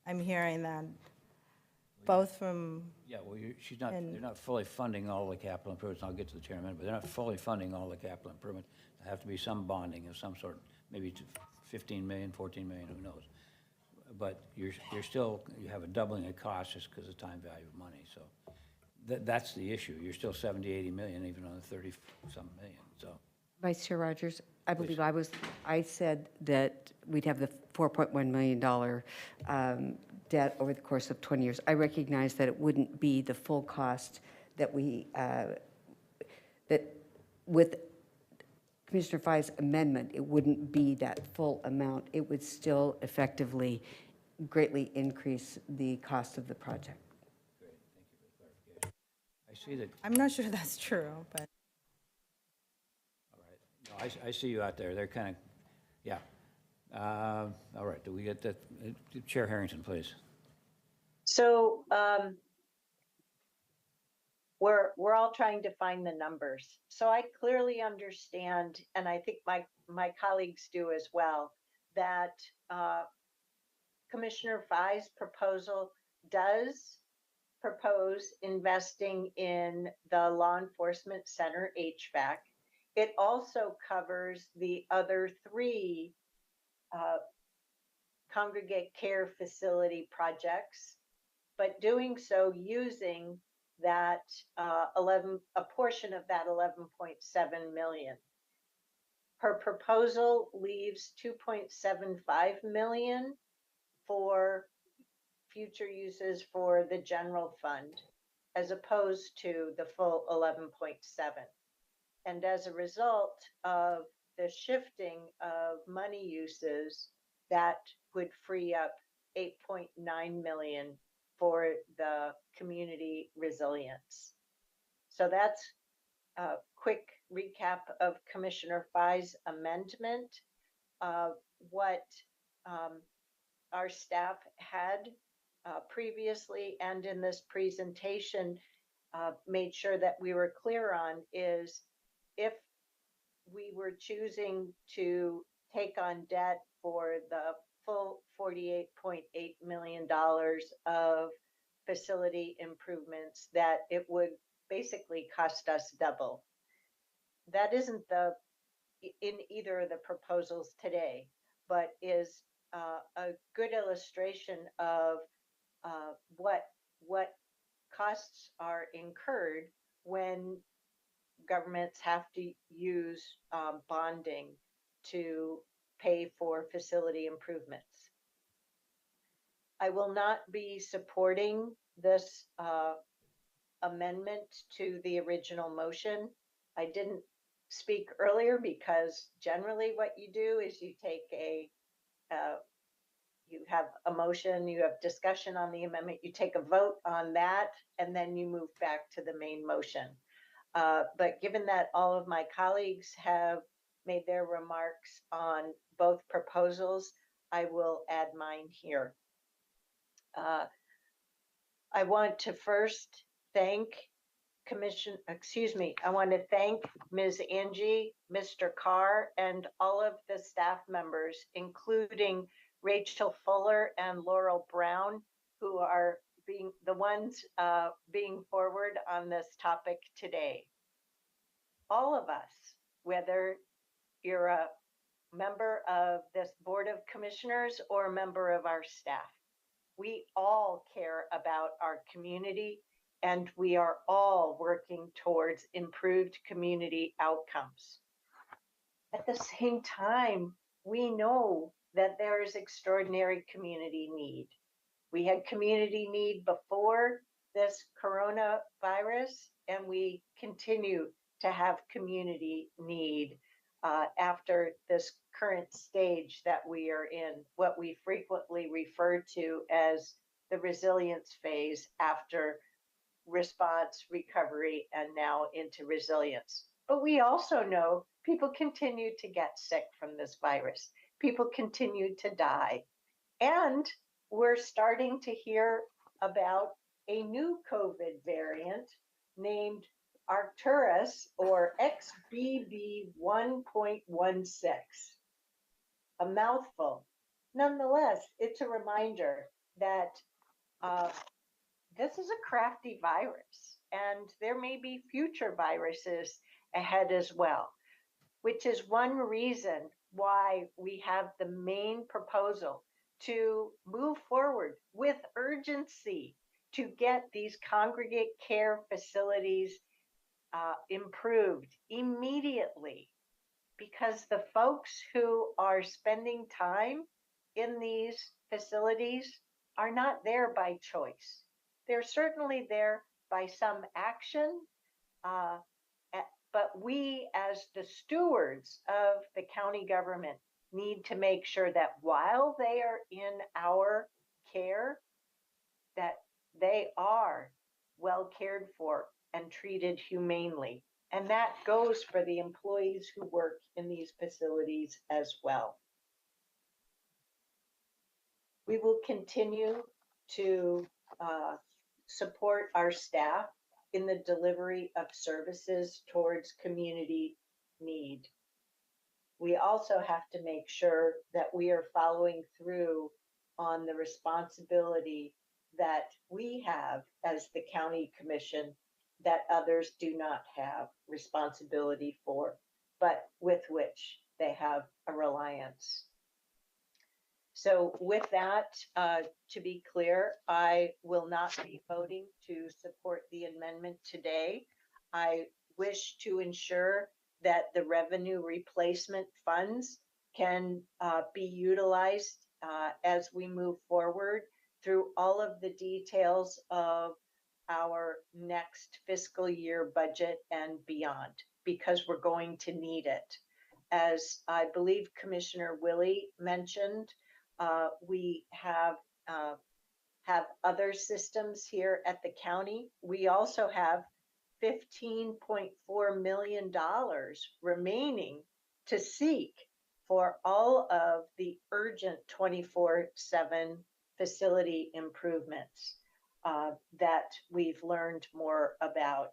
I'm hearing that both from. Yeah, well, they're not fully funding all the capital improvements. I'll get to the chair in a minute, but they're not fully funding all the capital improvements. There have to be some bonding of some sort, maybe to 15 million, 14 million, who knows? But you have a doubling of costs just because of time value of money. So that's the issue. You're still 70, 80 million, even on the 30-some million, so. Vice Chair Rogers, I believe I said that we'd have the $4.1 million debt over the course of 20 years. I recognize that it wouldn't be the full cost that that with Commissioner Fye's amendment, it wouldn't be that full amount. It would still effectively greatly increase the cost of the project. Great, thank you for the clarification. I see that. I'm not sure that's true, but. All right. No, I see you out there. They're kind of, yeah. All right, do we get that? Chair Harrington, please. So we're all trying to find the numbers. So I clearly understand, and I think my colleagues do as well, that Commissioner Fye's proposal does propose investing in the Law Enforcement Center HVAC. It also covers the other three congregate care facility projects, but doing so using that a portion of that 11.7 million. Her proposal leaves 2.75 million for future uses for the general fund, as opposed to the full 11.7. And as a result of the shifting of money uses, that would free up 8.9 million for the community resilience. So that's a quick recap of Commissioner Fye's amendment. What our staff had previously and in this presentation made sure that we were clear on is if we were choosing to take on debt for the full $48.8 million of facility improvements, that it would basically cost us double. That isn't in either of the proposals today, but is a good illustration of what costs are incurred when governments have to use bonding to pay for facility improvements. I will not be supporting this amendment to the original motion. I didn't speak earlier because generally what you do is you take you have a motion, you have discussion on the amendment, you take a vote on that, and then you move back to the main motion. But given that all of my colleagues have made their remarks on both proposals, I will add mine here. I want to first thank I want to thank Ms. Angie, Mr. Carr, and all of the staff members, including Rachel Fuller and Laurel Brown, who are being the ones being forward on this topic today. All of us, whether you're a member of this Board of Commissioners or a member of our staff, we all care about our community, and we are all working towards improved community outcomes. At the same time, we know that there is extraordinary community need. We had community need before this coronavirus, and we continue to have community need after this current stage that we are in, what we frequently refer to as the resilience phase after response, recovery, and now into resilience. But we also know people continue to get sick from this virus. People continue to die. And we're starting to hear about a new COVID variant named Arcturus, or XBB 1.16. A mouthful. Nonetheless, it's a reminder that this is a crafty virus, and there may be future viruses ahead as well, which is one reason why we have the main proposal to move forward with urgency to get these congregate care facilities improved immediately, because the folks who are spending time in these facilities are not there by choice. They're certainly there by some action, but we as the stewards of the county government need to make sure that while they are in our care, that they are well cared for and treated humanely. And that goes for the employees who work in these facilities as well. We will continue to support our staff in the delivery of services towards community need. We also have to make sure that we are following through on the responsibility that we have as the county commission that others do not have responsibility for, but with which they have a reliance. So with that, to be clear, I will not be voting to support the amendment today. I wish to ensure that the revenue replacement funds can be utilized as we move forward through all of the details of our next fiscal year budget and beyond, because we're going to need it. As I believe Commissioner Willie mentioned, we have other systems here at the county. We also have $15.4 million remaining to seek for all of the urgent 24/7 facility improvements that we've learned more about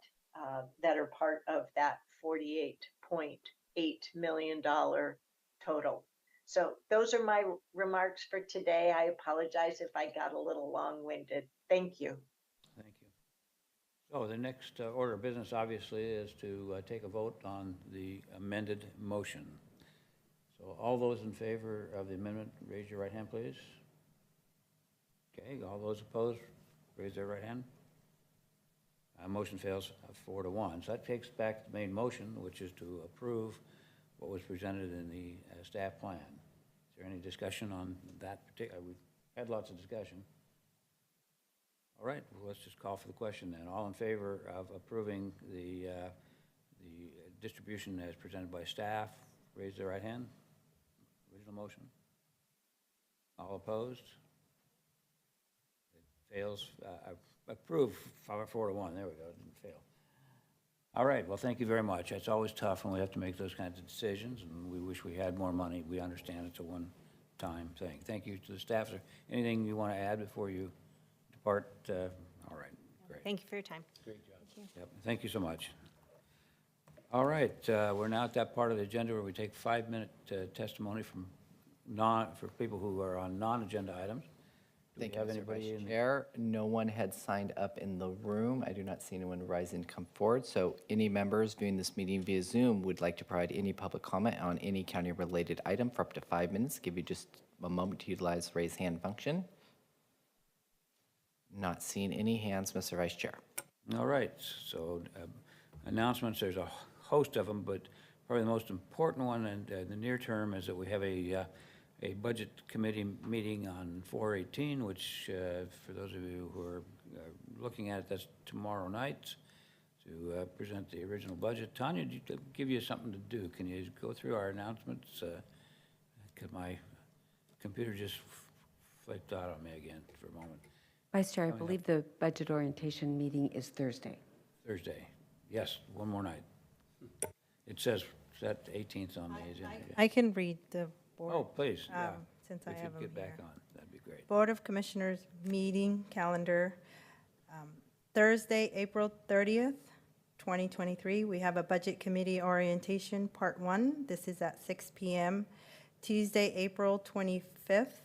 that are part of that $48.8 million total. So those are my remarks for today. I apologize if I got a little long-winded. Thank you. Thank you. So the next order of business, obviously, is to take a vote on the amended motion. So all those in favor of the amendment, raise your right hand, please. Okay, all those opposed, raise their right hand. Motion fails 4-1. So that takes back the main motion, which is to approve what was presented in the staff plan. Is there any discussion on that particular? Had lots of discussion. All right, well, let's just call for the question then. All in favor of approving the distribution as presented by staff, raise their right hand. Original motion. All opposed? It fails. Approved 4-1. There we go. It didn't fail. All right, well, thank you very much. It's always tough when we have to make those kinds of decisions, and we wish we had more money. We understand it's a one-time thing. Thank you to the staff. Is there anything you want to add before you depart? All right, great. Thank you for your time. Great job. Yep, thank you so much. All right, we're now at that part of the agenda where we take 5-minute testimony from for people who are on non-agenda items. Do Thank we you, have Mr. anybody Vice in? Chair. No one had signed up in the room. I do not see anyone rise and come forward. So any members viewing this meeting via Zoom would like to provide any public comment on any county-related item for up to 5 minutes. Give you just a moment to utilize the raise hand function. Not seeing any hands, Mr. Vice Chair. All right, so announcements, there's a host of them, but probably the most important one in the near term is that we have a budget committee meeting on 4/18, which for those of you who are looking at it, that's tomorrow night to present the original budget. Tanya, give you something to do. Can you go through our announcements? Because my computer just flipped out on me again for a moment. Vice Chair, I believe the budget orientation meeting is Thursday. Thursday, yes, one more night. It says that 18th on the agenda. I can read the board. Oh, please, yeah. Since I If have you'd them get back here. on, that'd be great. Board of Commissioners meeting calendar. Thursday, April 30th, 2023, we have a Budget Committee Orientation, Part 1. This is at 6 p.m. Tuesday, April 25th,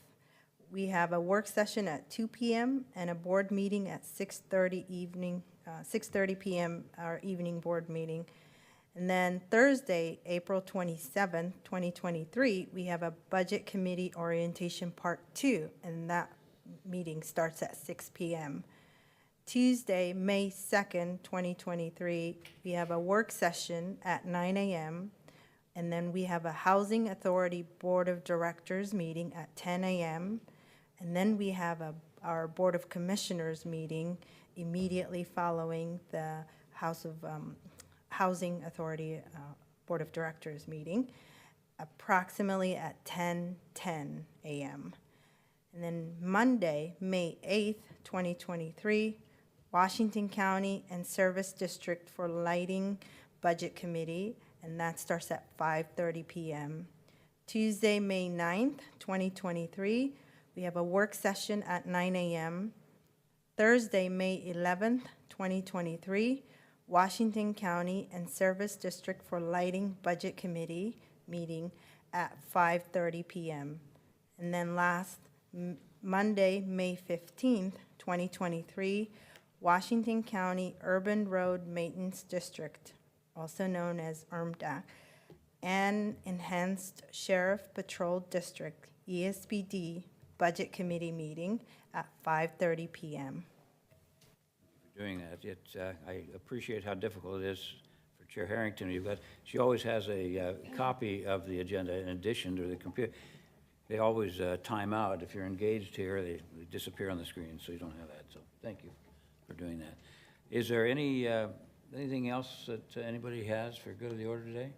we have a work session at 2 p.m. and a board meeting at 6:30 p.m., our evening board meeting. And then Thursday, April 27th, 2023, we have a Budget Committee Orientation Part 2, and that meeting starts at 6 p.m. Tuesday, May 2nd, 2023, we have a work session at 9 a.m., and then we have a Housing Authority Board of Directors meeting at 10 a.m., and then we have our Board of Commissioners meeting immediately following the Housing Authority Board of Directors meeting, approximately at 10:10 a.m. And then Monday, May 8th, 2023, Washington County and Service District for Lighting Budget Committee, and that starts at 5:30 p.m. Tuesday, May 9th, 2023, we have a work session at 9 a.m. Thursday, May 11th, 2023, Washington County and Service District for Lighting Budget Committee meeting at 5:30 p.m. And then last Monday, May 15th, 2023, Washington County Urban Road Maintenance District, also known as ERMDA, and Enhanced Sheriff Patrol District, ESPD, Budget Committee meeting at 5:30 p.m. Doing that. I appreciate how difficult it is for Chair Harrington. She always has a copy of the agenda in addition to the computer. They always time out. If you're engaged here, they disappear on the screen, so you don't have that. So thank you for doing that. Is there anything else that anybody has for good of the order today?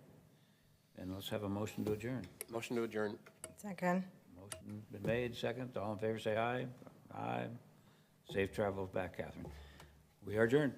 And let's have a motion to adjourn. Motion to adjourn. Second. Motion been made, second. All in favor, say aye. Aye. Safe travels back, Catherine. We are adjourned.